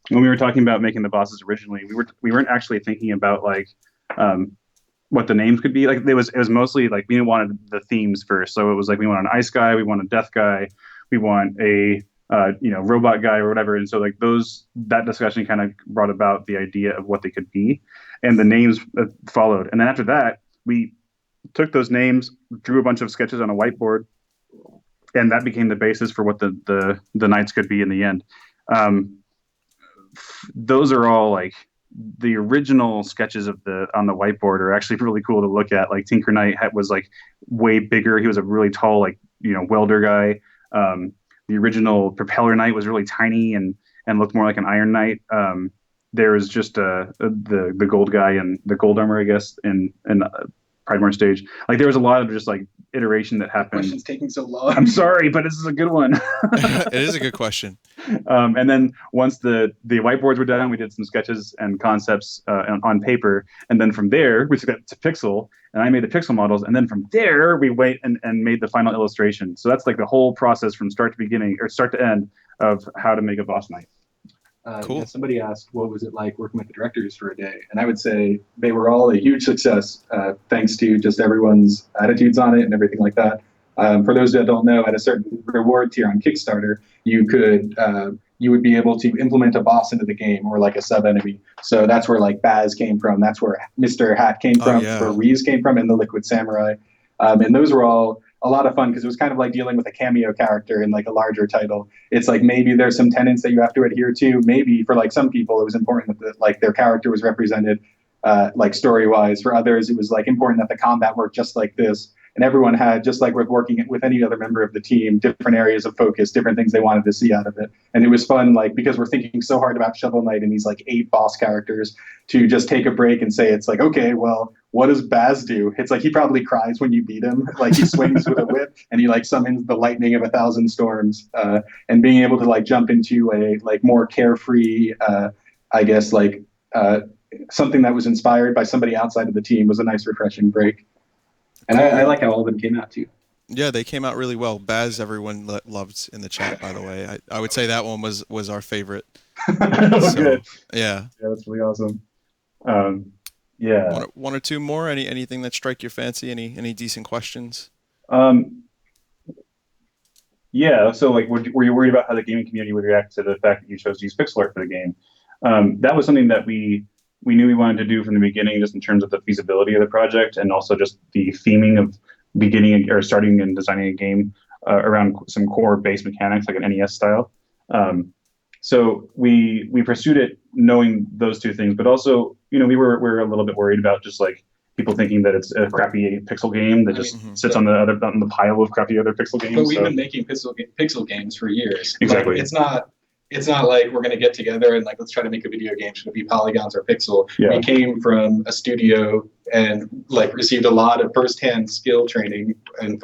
we were talking about making the bosses originally, we weren't actually thinking about like what the names could be. Like it was mostly like we wanted the themes first. So it was like we want an ice guy, we want a death guy, we want a robot guy or whatever. And so like that discussion kind of brought about the idea of what they could be, and the names followed. And then after that, we took those names, drew a bunch of sketches on a whiteboard, and that became the basis for what the knights could be in the end. Those are all like the original sketches on the whiteboard are actually really cool to look at. Like Tinker Knight was like way bigger. He was a really tall, like, welder guy. The original Propeller Knight was really tiny and looked more like an Iron Knight. There was just the gold guy and the gold armor, I guess, in Pridemore stage. Like there was a lot of just like iteration that happened. The question's taking so long. I'm sorry, but this is a good one. It is a good question. And then once the whiteboards were done, we did some sketches and concepts on paper. And then from there, we took that to Pixel, and I made the Pixel models. And then from there, we went and made the final illustration. So that's like the whole process from start to end of how to make a boss knight. Cool. Yeah, somebody asked, what was it like working with the directors for a day? And I would say they were all a huge success, thanks to just everyone's attitudes on it and everything like that. For those that don't know, at a certain reward tier on Kickstarter, you would be able to implement a boss into the game or like a sub enemy. So that's where like Baz came from. That's where Mr. Hat came from. Yeah. That's where Reese came from, and the Liquid Samurai. And those were all a lot of fun because it was kind of like dealing with a cameo character in like a larger title. It's like maybe there's some tenets that you have to adhere to. Maybe for like some people it was important that like their character was represented like story wise. For others it was like important that the combat worked just like this. And everyone had, just like with working with any other member of the team, different areas of focus, different things they wanted to see out of it. And it was fun, like, because we're thinking so hard about Shovel Knight and these like 8 boss characters, to just take a break and say, it's like, okay, well, what does Baz do? It's like he probably cries when you beat him. Like he swings with a whip and he like summons the lightning of 1,000 storms. And being able to like jump into a like more carefree, I guess, like something that was inspired by somebody outside of the team was a nice, refreshing break. And I like how all of them came out too. Yeah, they came out really well. Baz, everyone loved in the chat, by the way. I would say that one was our favorite. Good. Yeah. Yeah, that's really awesome. Yeah. One or two more? Anything that strike your fancy? Any decent questions? Yeah. So, like, were you worried about how the gaming community would react to the fact that you chose to use pixel art for the game? That was something that we knew we wanted to do from the beginning, just in terms of the feasibility of the project, and also just the theming of beginning or starting and designing a game around some core base mechanics, like an NES style. So we pursued it knowing those two things, but also, we were a little bit worried about just like people thinking that it's a crappy pixel game that just sits on the pile of crappy other pixel games. But we've been making pixel games for years. Exactly. Like, it's not like we're going to get together and like let's try to make a video game. Should it be polygons or pixel? Yeah. We came from a studio and like received a lot of firsthand skill training, and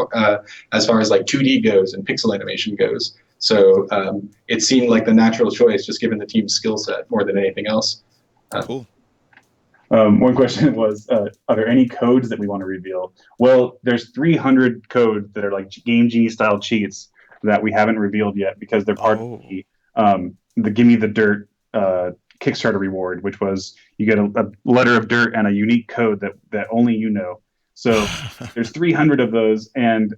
as far as like 2D goes and pixel animation goes. So it seemed like the natural choice, just given the team's skill set more than anything else. Cool. One question was, are there any codes that we want to reveal? Well, there's 300 codes that are like Game Genie style cheats that we haven't revealed yet because they're part of the Gimme the Dirt Kickstarter reward, which was you get a letter of dirt and a unique code that only you know. So there's 300 of those, and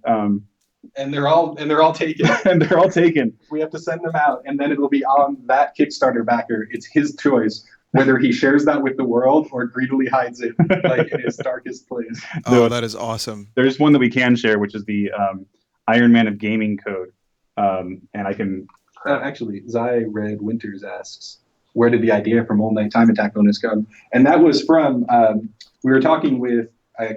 they're all taken. And they're all taken. We have to send them out, and then it'll be on that Kickstarter backer. It's his choice whether he shares that with the world or greedily hides it like in his darkest place. Oh, that is awesome. There's one that we can share, which is the Iron Man of Gaming code, and I can actually. Zai Red Winters asks, where did the idea for Mole Knight Time Attack bonus come? And that was from we were talking with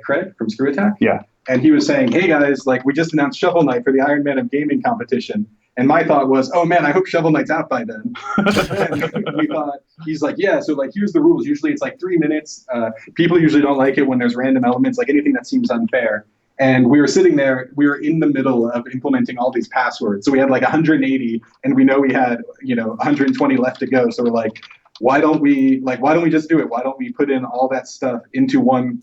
Craig from Screw Attack. Yeah. And he was saying, hey guys, like we just announced Shovel Knight for the Iron Man of Gaming competition. And my thought was, oh man, I hope Shovel Knight's out by then. And we thought, he's like, yeah, so like here's the rules. Usually it's like 3 minutes. People usually don't like it when there's random elements, like anything that seems unfair. And we were sitting there, we were in the middle of implementing all these passwords. So we had like 180 and we know we had, 120 left to go. So we're like, why don't we just do it? Why don't we put in all that stuff into one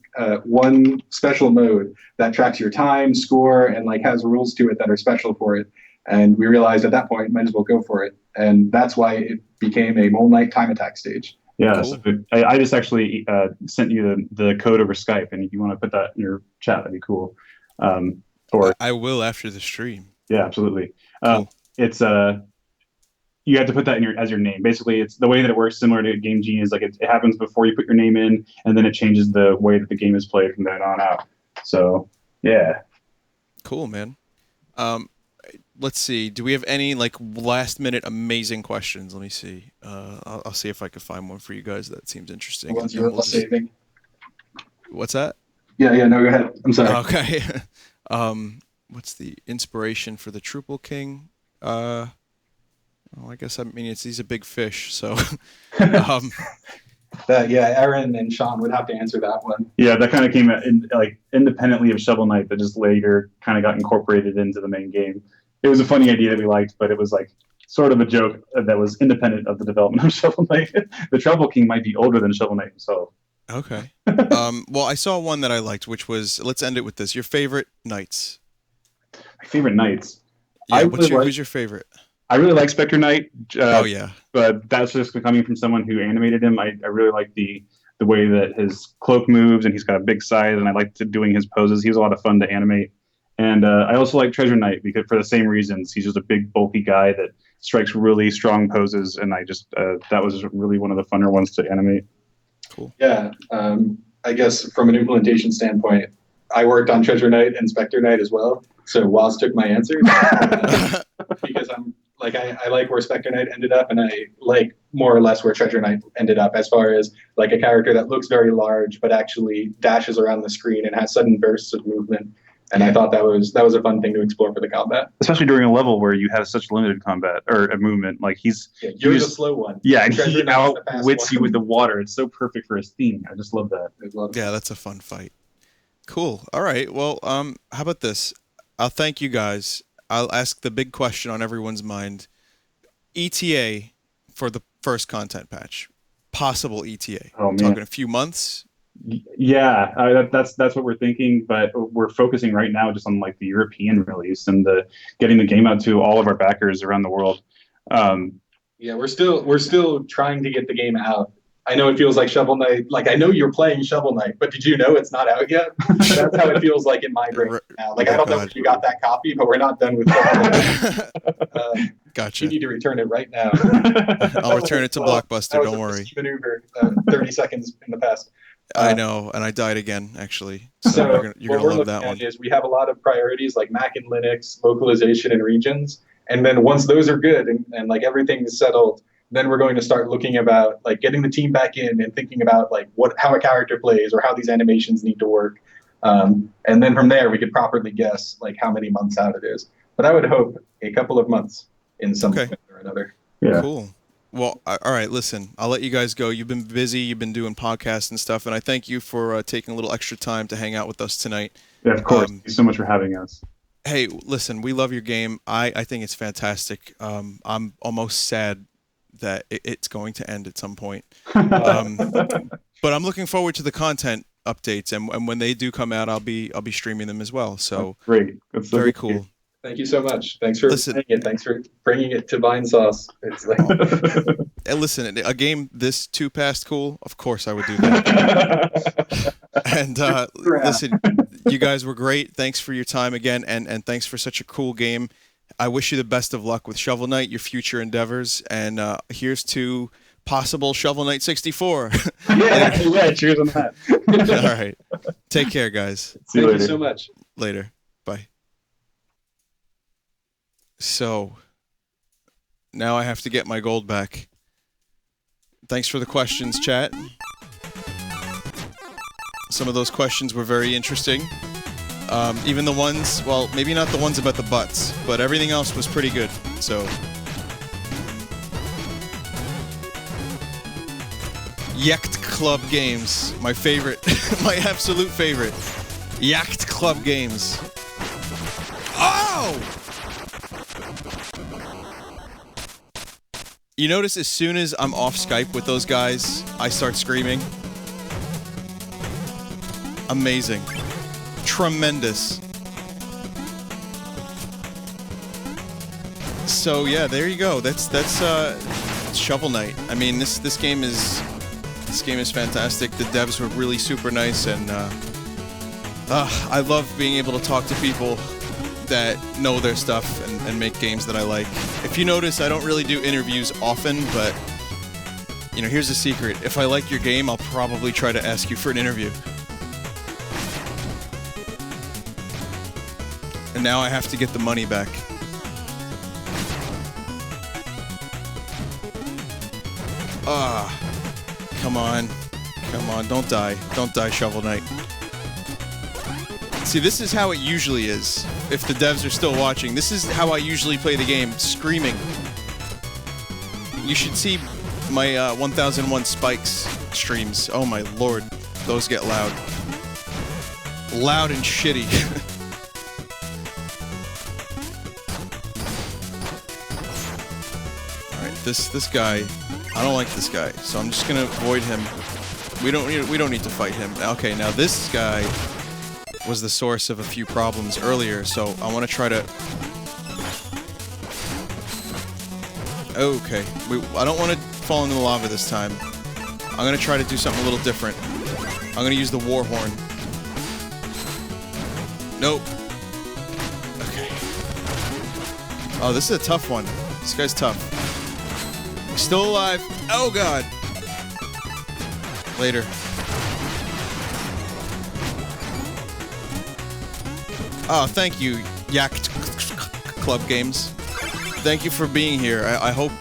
special mode that tracks your time, score, and like has rules to it that are special for it? And we realized at that point, might as well go for it. And that's why it became a Mole Knight Time Attack stage. Yeah, Cool. so I just actually sent you the code over Skype, and if you want to put that in your chat, that'd be cool. Or I will after the stream. yeah, absolutely. Cool. It's you have to put that in as your name. Basically, it's the way that it works, similar to Game Genie, is like it happens before you put your name in, and then it changes the way that the game is played from then on out. So yeah. Cool, man. Let's see. Do we have any like last minute amazing questions? Let me see. I'll see if I can find one for you guys that seems interesting. Ones you're saving. What's that? Yeah, no, go ahead. I'm sorry. Okay. What's the inspiration for the Triple King? Well, I guess he's a big fish, so. Aaron and Sean would have to answer that one. Yeah, that kind of came like independently of Shovel Knight, that just later kind of got incorporated into the main game. It was a funny idea that we liked, but it was like sort of a joke that was independent of the development of Shovel Knight. The Trouble King might be older than Shovel Knight himself. Okay. Well, I saw one that I liked, which was, let's end it with this. Your favorite knights. My favorite knights. Yeah, who's your favorite? I really like Spectre Knight. Oh yeah. But that's just coming from someone who animated him. I really like the way that his cloak moves, and he's got a big side, and I liked doing his poses. He was a lot of fun to animate. And I also like Treasure Knight because for the same reasons. He's just a big, bulky guy that strikes really strong poses, and I just that was really one of the funner ones to animate. Cool. Yeah, I guess from an implementation standpoint, I worked on Treasure Knight and Spectre Knight as well. So Waz took my answer because I'm like I like where Spectre Knight ended up, and I like more or less where Treasure Knight ended up as far as like a character that looks very large but actually dashes around the screen and has sudden bursts of movement. And I thought that was a fun thing to explore for the combat, especially during a level where you have such limited combat or a movement. Like you're the slow one. Yeah, and he outwits you with the water. It's so perfect for his theme. I just love that. Yeah, that's a fun fight. Cool. All right. Well, how about this? I'll thank you guys. I'll ask the big question on everyone's mind. ETA for the first content patch. Possible ETA. Oh man. Talking a few months. Yeah, that's what we're thinking, but we're focusing right now just on like the European release and getting the game out to all of our backers around the world. Yeah, we're still trying to get the game out. I know it feels like Shovel Knight. Like I know you're playing Shovel Knight, but did you know it's not out yet? That's how it feels like in my brain now. Like I don't know if you got that copy, but we're not done with it. Gotcha. You need to return it right now. I'll return it to Blockbuster. Don't worry. Maneuver 30 seconds in the past. I know, and I died again, actually. So you're gonna love that one. Is we have a lot of priorities like Mac and Linux, localization, and regions. And then once those are good and like everything is settled, then we're going to start looking about like getting the team back in and thinking about like how a character plays or how these animations need to work. And then from there we could properly guess like how many months out it is. But I would hope a couple of months in some way or another. Yeah. Cool. Well, all right, listen, I'll let you guys go. You've been busy, you've been doing podcasts and stuff, and I thank you for taking a little extra time to hang out with us tonight. Yeah, of course. Thank you so much for having us. Hey, listen, we love your game. I think it's fantastic. I'm almost sad that it's going to end at some point. But I'm looking forward to the content updates, and when they do come out, I'll be streaming them as well. So great. That's so very great. cool. Thank you so much. Thanks for saying it. Thanks for bringing it to Vinesauce. It's like Listen, a game this too past cool, of course I would do that. And listen, you guys were great. Thanks for your time again, and thanks for such a cool game. I wish you the best of luck with Shovel Knight, your future endeavors, and here's to possible Shovel Knight 64. yeah, cheers on that. All right. Take care, guys. Thank you so much. Later. Bye. So, now I have to get my gold back. Thanks for the questions, chat. Some of those questions were very interesting. Even the ones, well, maybe not the ones about the butts, but everything else was pretty good. So, Yacht Club Games, my favorite, my absolute favorite. Yacht Club Games. Oh! You notice as soon as I'm off Skype with those guys, I start screaming. Amazing. Tremendous. So yeah, there you go. That's Shovel Knight. I mean, this game is fantastic. The devs were really super nice, and I love being able to talk to people that know their stuff and make games that I like. If you notice, I don't really do interviews often, but you know, here's a secret. If I like your game, I'll probably try to ask you for an interview. And now I have to get the money back. Come on. Come on, don't die. Don't die, Shovel Knight. See, this is how it usually is. If the devs are still watching, this is how I usually play the game, screaming. You should see my 1001 Spikes streams. Oh my lord, those get loud. Loud and shitty. Alright, this guy, I don't like this guy, so I'm just gonna avoid him. We don't need to fight him. Okay, now this guy was the source of a few problems earlier, so I want to try to... Okay, I don't want to fall into the lava this time. I'm going to try to do something a little different. I'm going to use the war horn. Nope. Okay. Oh, this is a tough one. This guy's tough. Still alive. Oh, God. Later. Oh, thank you, Yacht Club Games. Thank you for being here. I hope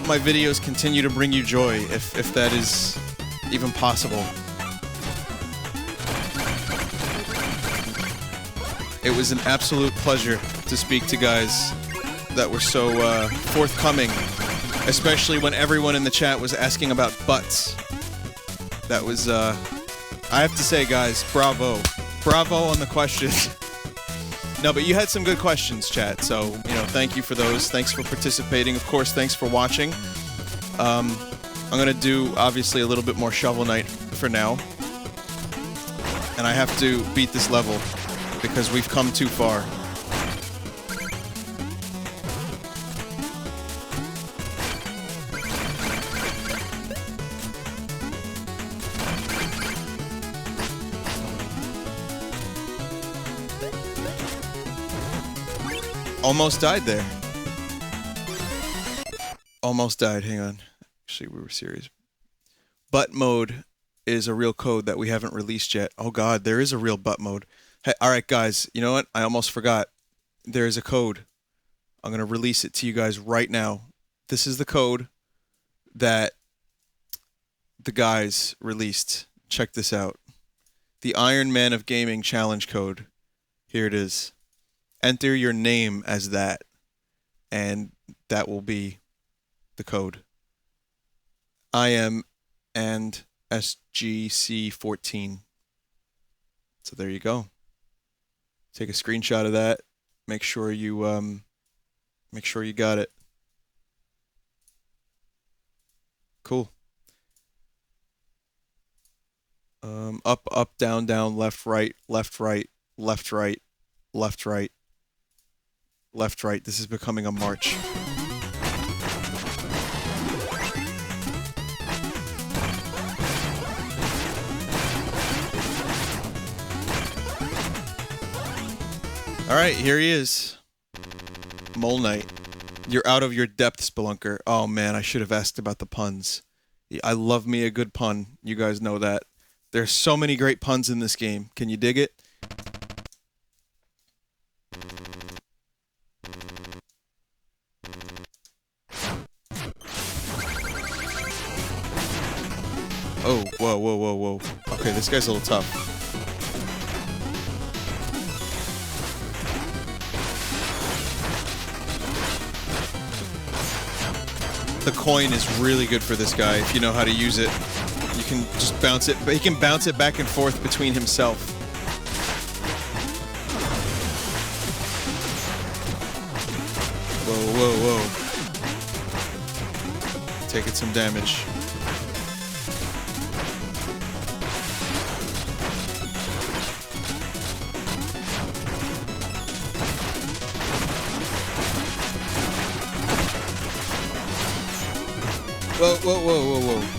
my videos continue to bring you joy, if that is even possible. It was an absolute pleasure to speak to guys that were so forthcoming, especially when everyone in the chat was asking about butts. That was, I have to say, guys, bravo. Bravo on the questions. No, but you had some good questions, chat, so, you know, thank you for those. Thanks for participating. Of course, thanks for watching. I'm going to do, obviously, a little bit more Shovel Knight for now. And I have to beat this level, because we've come too far. Almost died there. Almost died. Hang on. Actually, we were serious. Butt mode is a real code that we haven't released yet. Oh god, there is a real butt mode. Hey, alright guys, you know what? I almost forgot. There is a code. I'm going to release it to you guys right now. This is the code that the guys released. Check this out. The Iron Man of Gaming challenge code. Here it is. Enter your name as that, and that will be the code. IM and SGC14. So there you go. Take a screenshot of that. Make sure you got it. Cool. Up, up, down, down, left, right, left, right, left, right, left, right, left, right. This is becoming a march. All right, here he is. Mole Knight. You're out of your depth, Spelunker. Oh man, I should have asked about the puns. I love me a good pun. You guys know that. There's so many great puns in this game. Can you dig it? Oh, whoa, whoa, whoa, whoa. Okay, this guy's a little tough. The coin is really good for this guy if you know how to use it. You can just bounce it, but he can bounce it back and forth between himself. Whoa, whoa, whoa. Taking some damage. Whoa, whoa, whoa, whoa, whoa, whoa.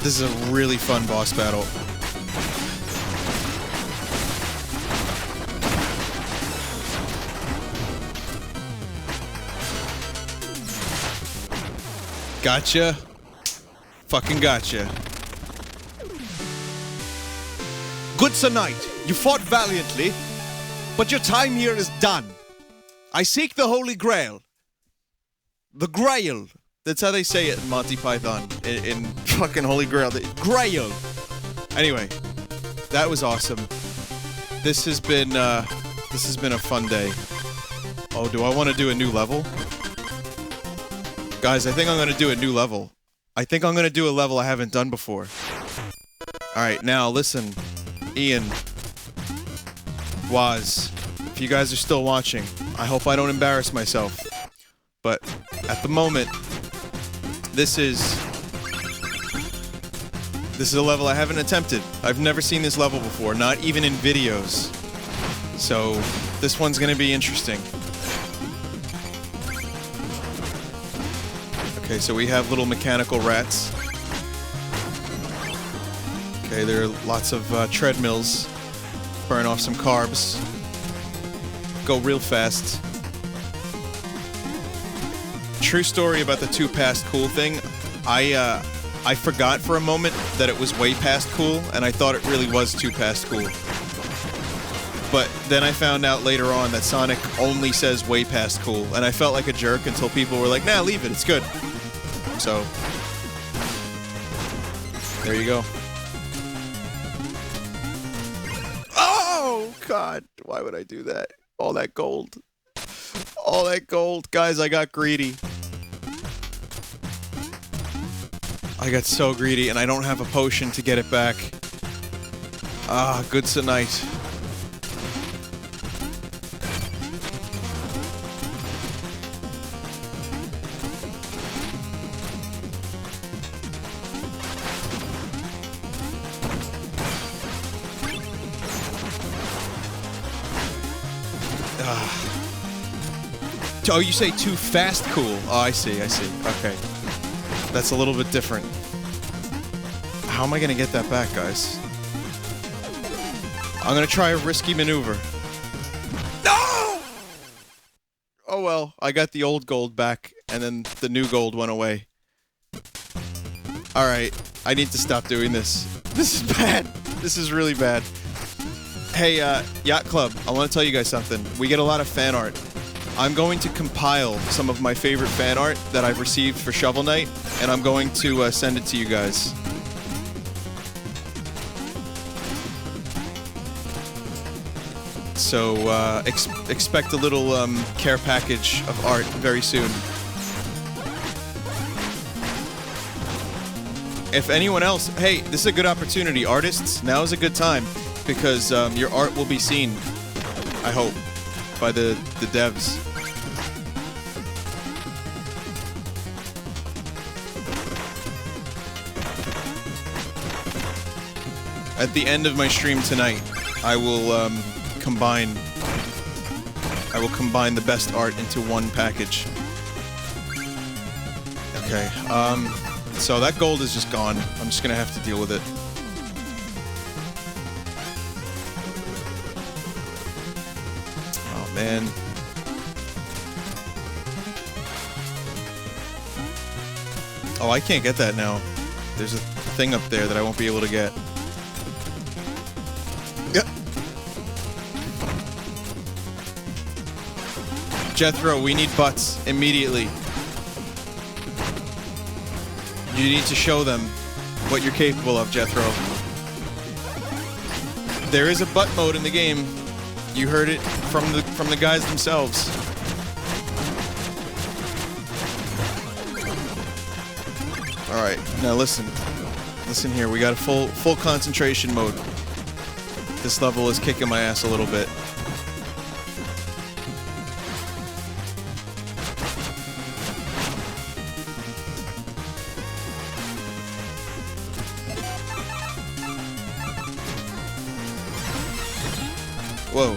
This is a really fun boss battle. Gotcha. Fucking gotcha. Good Sir Knight, you fought valiantly, but your time here is done. I seek the Holy Grail. The Grail. That's how they say it in Monty Python. In fucking Holy Grail. The Grail. Anyway, that was awesome. This has been a fun day. Oh, do I want to do a new level? Guys, I think I'm going to do a new level. I think I'm going to do a level I haven't done before. Alright, now listen. Ian. Waz. If you guys are still watching, I hope I don't embarrass myself. But at the moment, this is a level I haven't attempted. I've never seen this level before, not even in videos. So, this one's going to be interesting. Okay, so we have little mechanical rats. Okay, there are lots of treadmills. Burn off some carbs. Go real fast. True story about the too past cool thing. I forgot for a moment that it was way past cool, and I thought it really was too past cool. But then I found out later on that Sonic only says way past cool, and I felt like a jerk until people were like, nah, leave it, it's good. So, there you go. Oh, God. Why would I do that? All that gold. All that gold. Guys, I got greedy. I got so greedy, and I don't have a potion to get it back. Ah, good tonight. Oh, you say too fast cool. Oh, I see, I see. Okay. That's a little bit different. How am I going to get that back, guys? I'm going to try a risky maneuver. No! Oh, well. I got the old gold back, and then the new gold went away. Alright. I need to stop doing this. This is bad. This is really bad. Hey, Yacht Club, I want to tell you guys something. We get a lot of fan art. I'm going to compile some of my favorite fan art that I've received for Shovel Knight, and I'm going to send it to you guys. So, expect a little care package of art very soon. If anyone else... Hey, this is a good opportunity. Artists, now is a good time, because your art will be seen, I hope, by the devs. At the end of my stream tonight, I will combine the best art into one package. Okay, so that gold is just gone. I'm just gonna have to deal with it. Oh man. Oh, I can't get that now. There's a thing up there that I won't be able to get. Yep. Jethro, we need butts immediately. You need to show them what you're capable of, Jethro. There is a butt mode in the game. You heard it from the guys themselves. All right, now listen. Listen here. We got a full concentration mode. This level is kicking my ass a little bit. Whoa.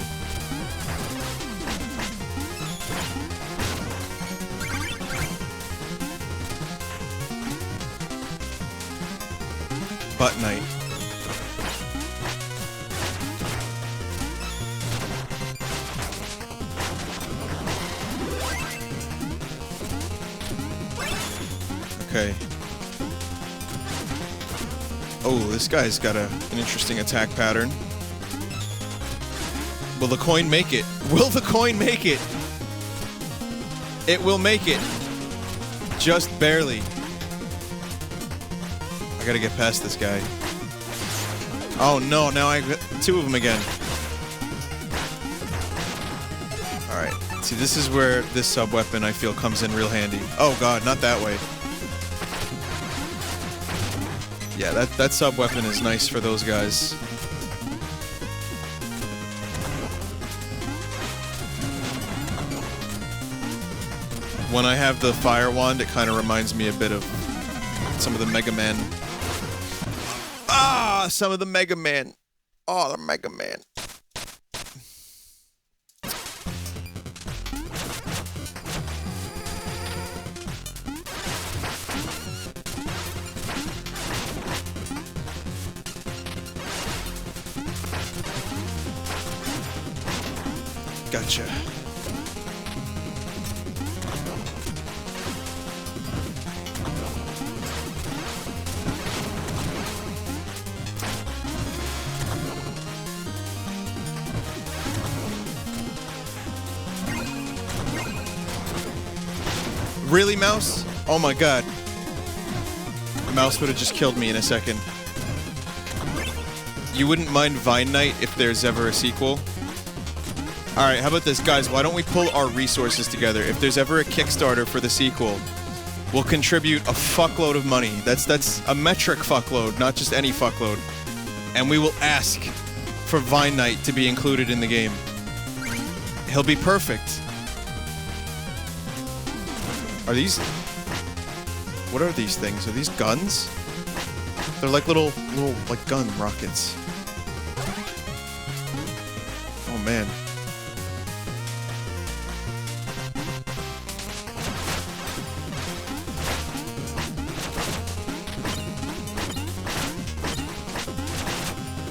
Butt Night. Okay. Oh, this guy's got an interesting attack pattern. Will the coin make it? Will the coin make it? It will make it. Just barely. I gotta get past this guy. Oh no, now I got two of them again. Alright. See, this is where this sub-weapon I feel comes in real handy. Oh god, not that way. Yeah, that sub-weapon is nice for those guys. When I have the fire wand, it kind of reminds me a bit of some of the Mega Man. Ah, some of the Mega Man. Oh, the Mega Man. Gotcha. Really, Mouse? Oh my god. Mouse would have just killed me in a second. You wouldn't mind Vine Knight if there's ever a sequel? Alright, how about this, guys? Why don't we pull our resources together? If there's ever a Kickstarter for the sequel, we'll contribute a fuckload of money. That's a metric fuckload, not just any fuckload. And we will ask for Vine Knight to be included in the game. He'll be perfect. Are these... What are these things? Are these guns? They're like little like gun rockets. Oh man.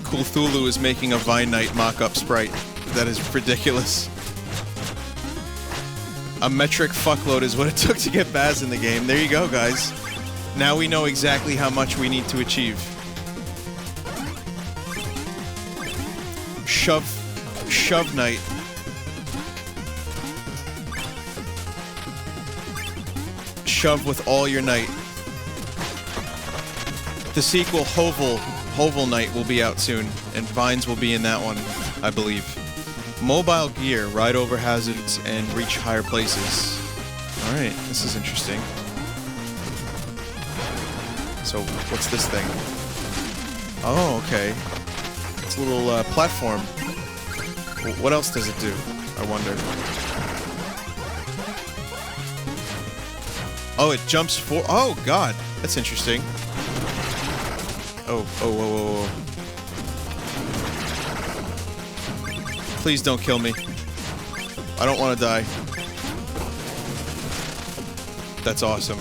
Cthulhu is making a Vine Knight mock-up sprite. That is ridiculous. A metric fuckload is what it took to get Baz in the game. There you go, guys. Now we know exactly how much we need to achieve. Shove Knight. Shove with all your night. The sequel, Hovel Knight, will be out soon, and Vines will be in that one, I believe. Mobile gear, ride over hazards, and reach higher places. Alright, this is interesting. So, what's this thing? Oh, okay. It's a little platform. What else does it do? I wonder. Oh, it jumps for... Oh, God! That's interesting. Oh, whoa, whoa, whoa. Please don't kill me. I don't want to die. That's awesome.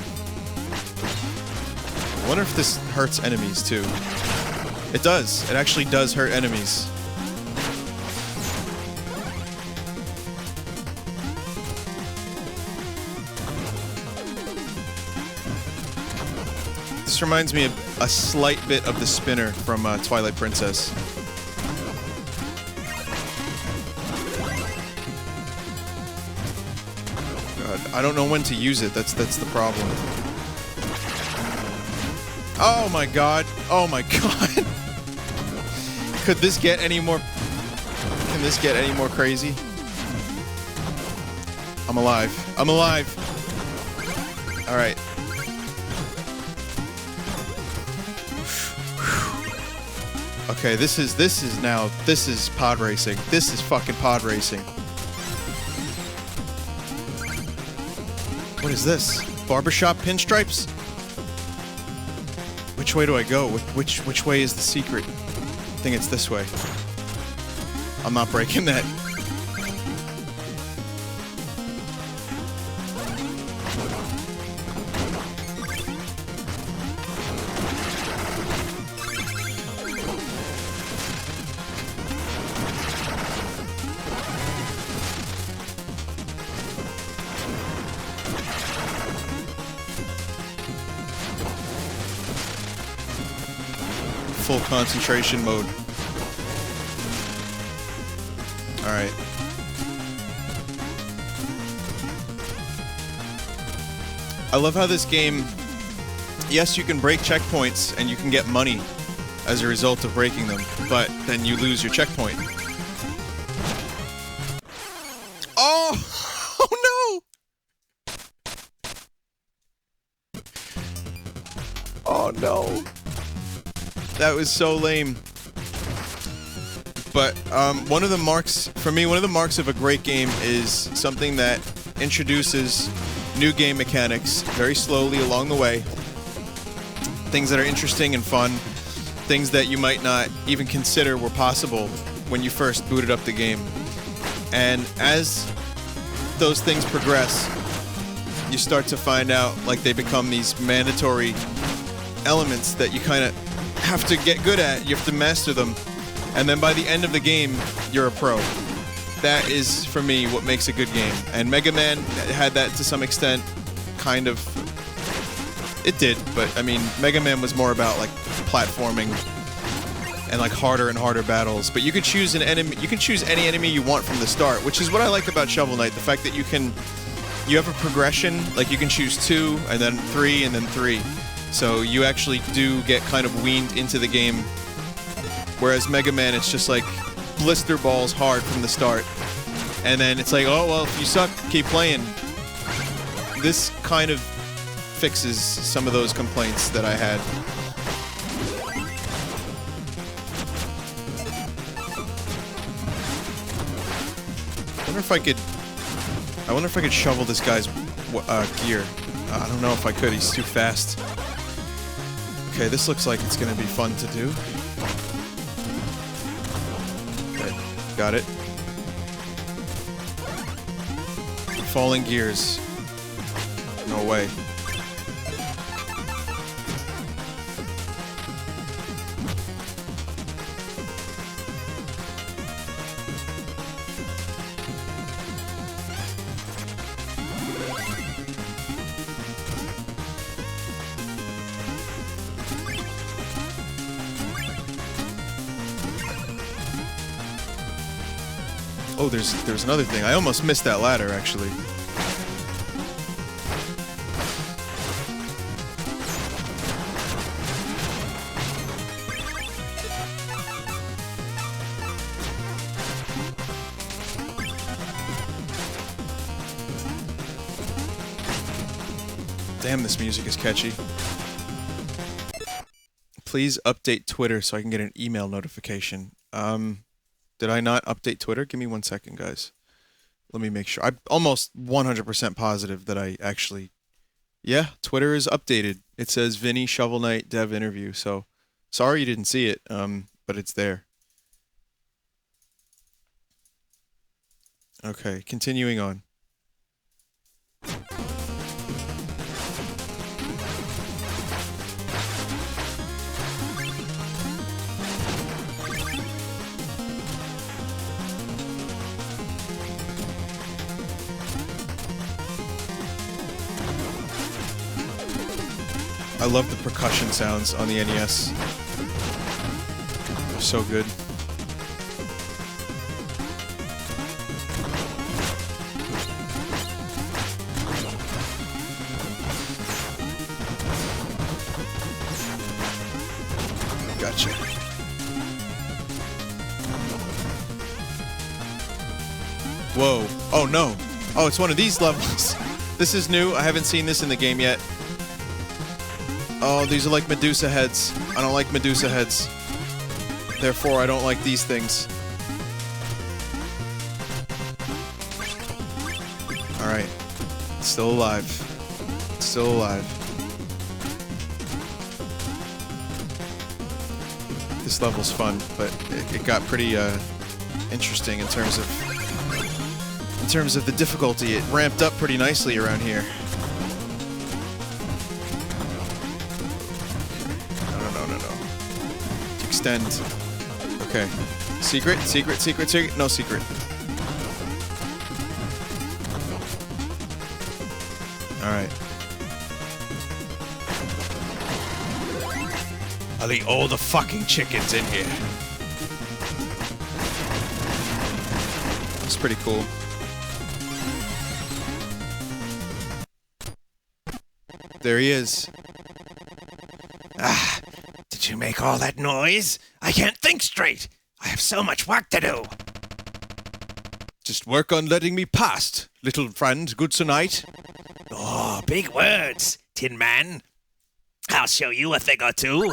I wonder if this hurts enemies, too. It does. It actually does hurt enemies. This reminds me of a slight bit of the spinner from Twilight Princess. I don't know when to use it. That's the problem. Oh my god. Oh my god. Could this get any more... Can this get any more crazy? I'm alive. I'm alive. Alright. Okay, this is pod racing. This is fucking pod racing. What is this? Barbershop pinstripes? Which way do I go? Which way is the secret? I think it's this way. I'm not breaking that. Full concentration mode. Alright. I love how this game... Yes, you can break checkpoints and you can get money as a result of breaking them, but then you lose your checkpoint. Oh! Oh no! Oh no. That was so lame. But one of the marks, for me, one of the marks of a great game is something that introduces new game mechanics very slowly along the way. Things that are interesting and fun. Things that you might not even consider were possible when you first booted up the game. And as those things progress, you start to find out like they become these mandatory elements that you kind of have to get good at. You have to master them, and then by the end of the game you're a pro. That is, for me, what makes a good game. And Mega Man had that to some extent, kind of. It did, but I mean, Mega Man was more about like platforming and like harder and harder battles. But you could choose an enemy, you can choose any enemy you want from the start, which is what I like about Shovel Knight, the fact that you have a progression, like you can choose 2 and then 3 and then 3. So you actually do get kind of weaned into the game. Whereas Mega Man, it's just like blister balls hard from the start. And then it's like, oh, well, if you suck, keep playing. This kind of fixes some of those complaints that I had. I wonder if I could shovel this guy's gear. I don't know if I could, he's too fast. Okay, this looks like it's gonna be fun to do. Okay, got it. Falling gears. No way. Oh, there's another thing. I almost missed that ladder, actually. Damn, this music is catchy. Please update Twitter so I can get an email notification. Did I not update Twitter? Give me 1 second, guys. Let me make sure. I'm almost 100% positive that I actually... Yeah, Twitter is updated. It says Vinny Shovel Knight dev interview, so... Sorry you didn't see it, but it's there. Okay, continuing on. I love the percussion sounds on the NES. They're so good. Gotcha. Whoa. Oh no. Oh, it's one of these levels. This is new. I haven't seen this in the game yet. Oh, these are like Medusa heads. I don't like Medusa heads. Therefore, I don't like these things. Alright. Still alive. Still alive. This level's fun, but it got pretty interesting in terms of the difficulty. It ramped up pretty nicely around here. Extend. Okay. Secret, secret, secret, secret. No secret. Alright. I'll eat all the fucking chickens in here. It's pretty cool. There he is. Ah! Did you make all that noise? I can't think straight. I have so much work to do. Just work on letting me past, little friend, good tonight. Oh, big words, Tin Man. I'll show you a thing or two.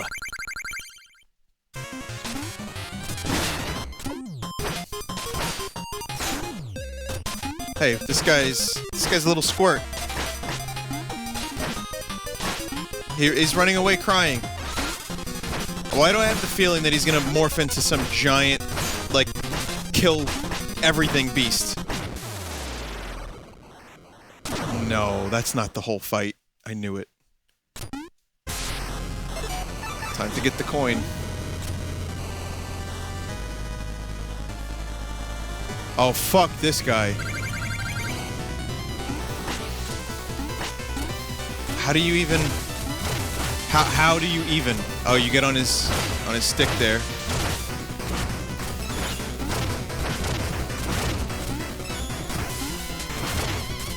Hey, this guy's a little squirt. He's running away crying. Why do I have the feeling that he's gonna morph into some giant, like, kill everything beast? No, that's not the whole fight. I knew it. Time to get the coin. Oh, fuck this guy. How do you even... How do you even? Oh, you get on his stick there.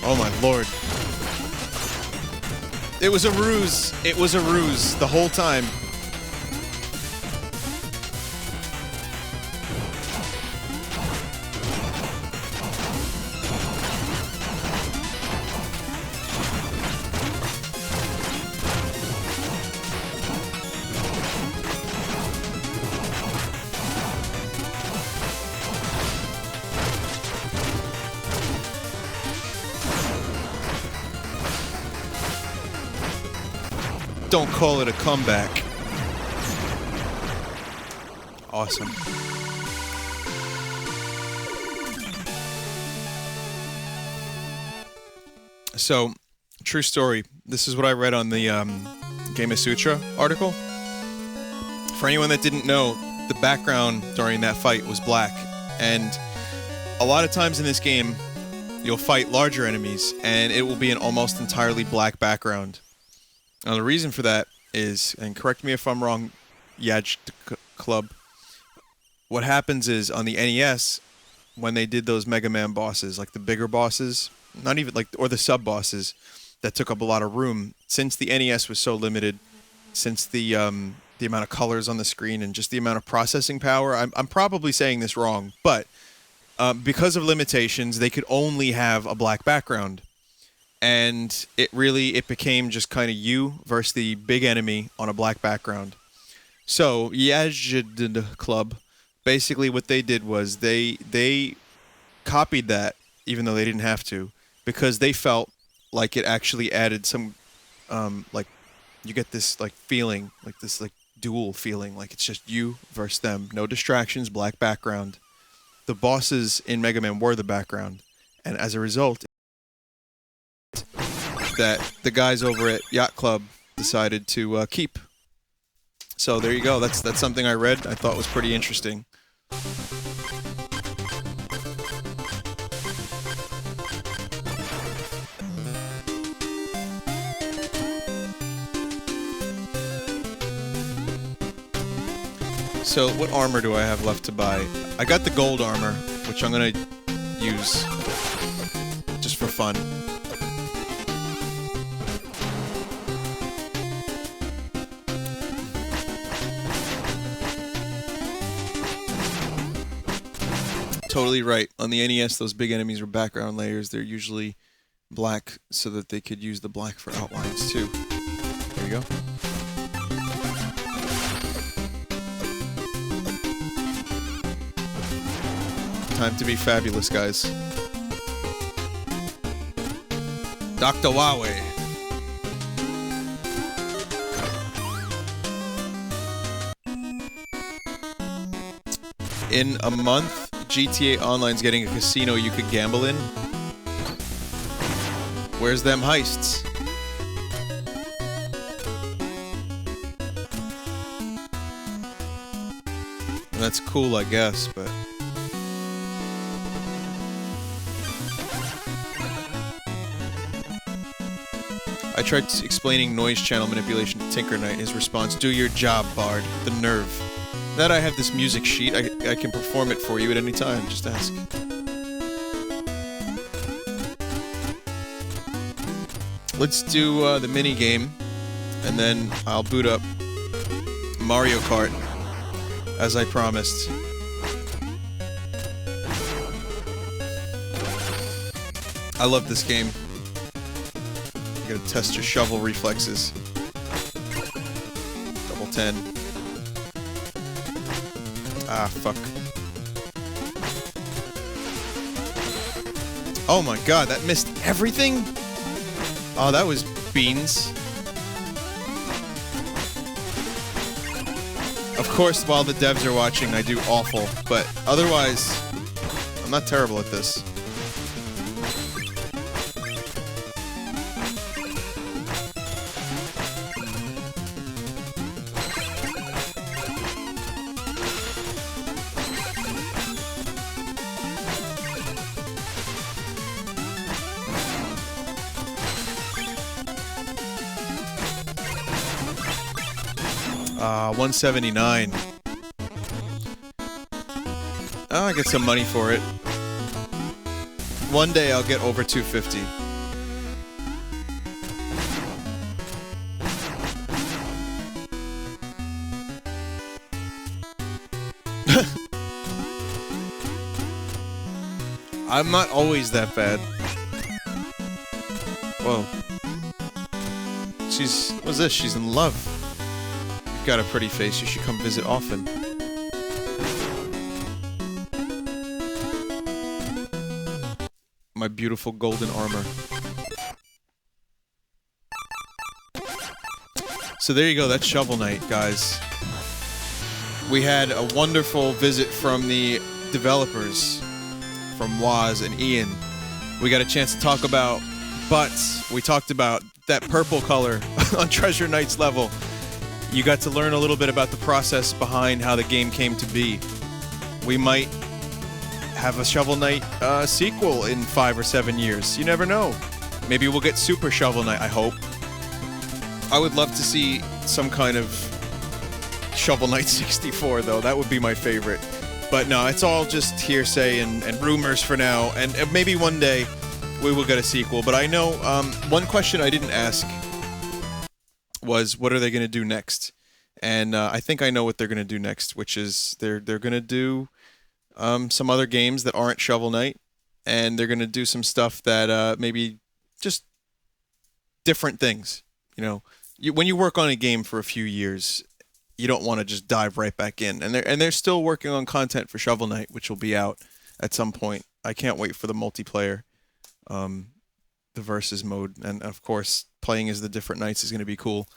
Oh my lord. It was a ruse. It was a ruse the whole time. Don't call it a comeback. Awesome. So, true story. This is what I read on the Game Sutra article. For anyone that didn't know, the background during that fight was black. And a lot of times in this game, you'll fight larger enemies, and it will be an almost entirely black background. Now, the reason for that is, and correct me if I'm wrong, Yaj Club, what happens is, on the NES, when they did those Mega Man bosses, like the bigger bosses, not even like, or the sub bosses that took up a lot of room. Since the NES was so limited, since the amount of colors on the screen and just the amount of processing power, I'm probably saying this wrong, but because of limitations, they could only have a black background. And it became just kind of you versus the big enemy on a black background. So, Yajid Club, basically what they did was they copied that, even though they didn't have to, because they felt like it actually added some, like, you get this, like, feeling, like this, like, dual feeling, like it's just you versus them. No distractions, black background. The bosses in Mega Man were the background. And as a result, that the guys over at Yacht Club decided to keep. So there you go. That's something I read. I thought was pretty interesting. So what armor do I have left to buy? I got the gold armor, which I'm gonna use just for fun. Totally right. On the NES, those big enemies were background layers. They're usually black so that they could use the black for outlines too. There you go. Time to be fabulous, guys. Dr. Huawei. In a month, GTA Online's getting a casino you could gamble in. Where's them heists? And that's cool, I guess, but... I tried explaining noise channel manipulation to Tinker Knight. His response, "Do your job, Bard. The nerve." That I have this music sheet. I can perform it for you at any time. Just ask. Let's do the mini game, and then I'll boot up Mario Kart, as I promised. I love this game. You gotta test your shovel reflexes. Double 10. Ah, fuck. Oh my god, that missed everything? Oh, that was beans. Of course, while the devs are watching, I do awful, but otherwise, I'm not terrible at this. $179. Oh, I get some money for it. One day I'll get over 250. I'm not always that bad. Whoa. What's this? She's in love. You've got a pretty face. You should come visit often. My beautiful golden armor. So there you go. That's Shovel Knight, guys. We had a wonderful visit from the developers, from Waz and Ian. We got a chance to talk about butts. We talked about that purple color on Treasure Knight's level. You got to learn a little bit about the process behind how the game came to be. We might have a Shovel Knight sequel in 5 or 7 years. You never know. Maybe we'll get Super Shovel Knight, I hope. I would love to see some kind of Shovel Knight 64, though. That would be my favorite. But no, it's all just hearsay and rumors for now, and maybe one day we will get a sequel. But I know one question I didn't ask was, what are they going to do next? And I think I know what they're going to do next, which is they're going to do some other games that aren't Shovel Knight, and they're going to do some stuff that maybe just different things. You know, when you work on a game for a few years, you don't want to just dive right back in. And they're still working on content for Shovel Knight, which will be out at some point. I can't wait for the multiplayer, the versus mode, and of course playing as the different knights is going to be cool.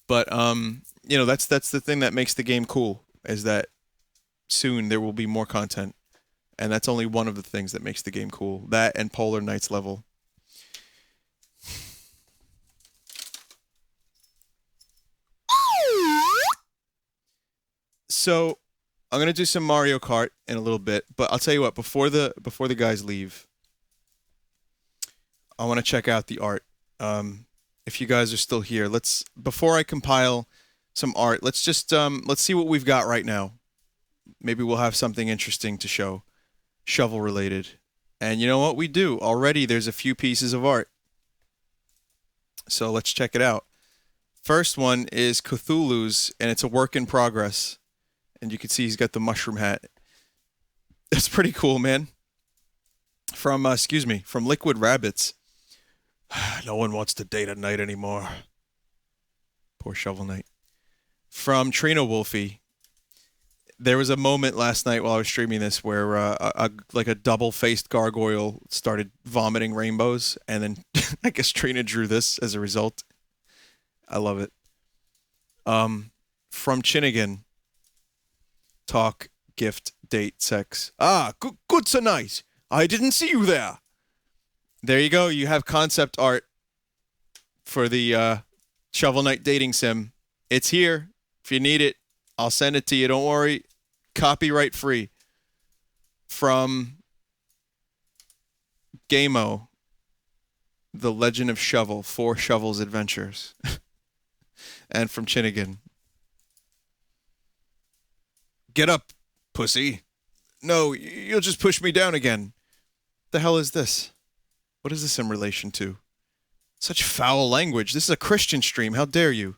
But you know, that's the thing that makes the game cool, is that soon there will be more content, and that's only one of the things that makes the game cool. That and Polar Knights level. So I'm gonna do some Mario Kart in a little bit, but I'll tell you what, before the guys leave, I want to check out the art. If you guys are still here, before I compile some art, let's just let's see what we've got right now. Maybe we'll have something interesting to show, shovel related. And you know what we do? Already there's a few pieces of art. So let's check it out. First one is Cthulhu's, and it's a work in progress. And you can see he's got the mushroom hat. That's pretty cool, man. From Liquid Rabbits. No one wants to date at night anymore. Poor Shovel Knight. From Trina Wolfie. There was a moment last night while I was streaming this where like a double-faced gargoyle started vomiting rainbows, and then I guess Trina drew this as a result. I love it. From Chinnigan. Talk, gift, date, sex. Ah, good tonight. I didn't see you there. There you go. You have concept art for the Shovel Knight dating sim. It's here. If you need it, I'll send it to you. Don't worry. Copyright free. From Gameo, The Legend of Shovel, 4 Shovels Adventures. And from Chinnigan. Get up, pussy. No, you'll just push me down again. The hell is this? What is this in relation to? Such foul language. This is a Christian stream. How dare you?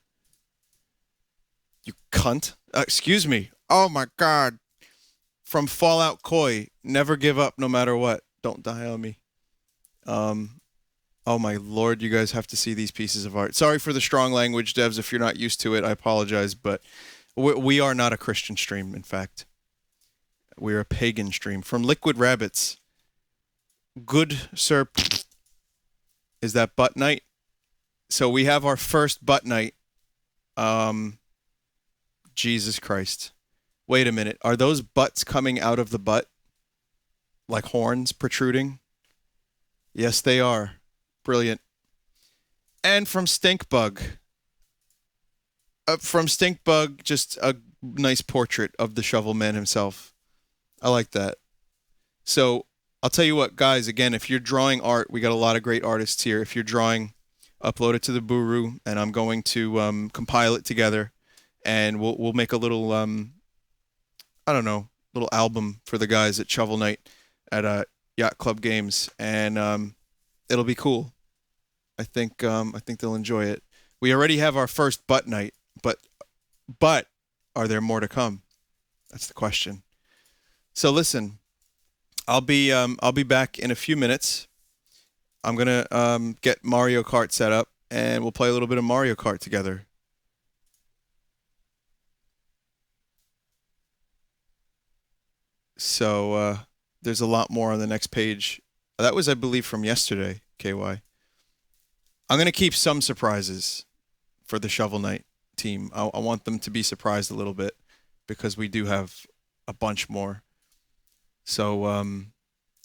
You cunt. Excuse me. Oh my God. From Fallout Koi. Never give up no matter what. Don't die on me. Oh my Lord, you guys have to see these pieces of art. Sorry for the strong language, devs. If you're not used to it, I apologize, but we are not a Christian stream, in fact. We're a pagan stream. From Liquid Rabbits. Good sir. Is that butt night? So we have our first butt night. Jesus Christ. Wait a minute. Are those butts coming out of the butt? Like horns protruding? Yes, they are. Brilliant. And from Stinkbug. From Stinkbug, just a nice portrait of the Shovel Man himself. I like that. So, I'll tell you what, guys, again, if you're drawing art, we got a lot of great artists here. If you're drawing, upload it to the Buru, and I'm going to compile it together, and we'll make a little, I don't know, little album for the guys at Shovel Knight at Yacht Club Games, and it'll be cool. I think they'll enjoy it. We already have our first butt night, but are there more to come? That's the question. So listen, I'll be back in a few minutes. I'm gonna get Mario Kart set up, and we'll play a little bit of Mario Kart together. So there's a lot more on the next page. That was, I believe, from yesterday, KY. I'm gonna keep some surprises for the Shovel Knight team. I want them to be surprised a little bit because we do have a bunch more. So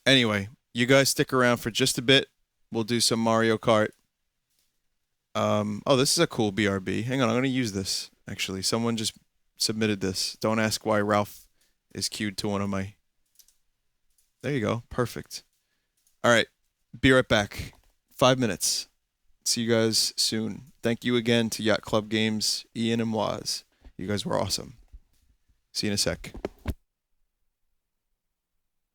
anyway, you guys stick around for just a bit. We'll do some Mario Kart. Oh, this is a cool BRB. Hang on, I'm going to use this, actually. Someone just submitted this. Don't ask why Ralph is queued to one of my... There you go. Perfect. All right. Be right back. 5 minutes. See you guys soon. Thank you again to Yacht Club Games, Ian and Waz. You guys were awesome. See you in a sec.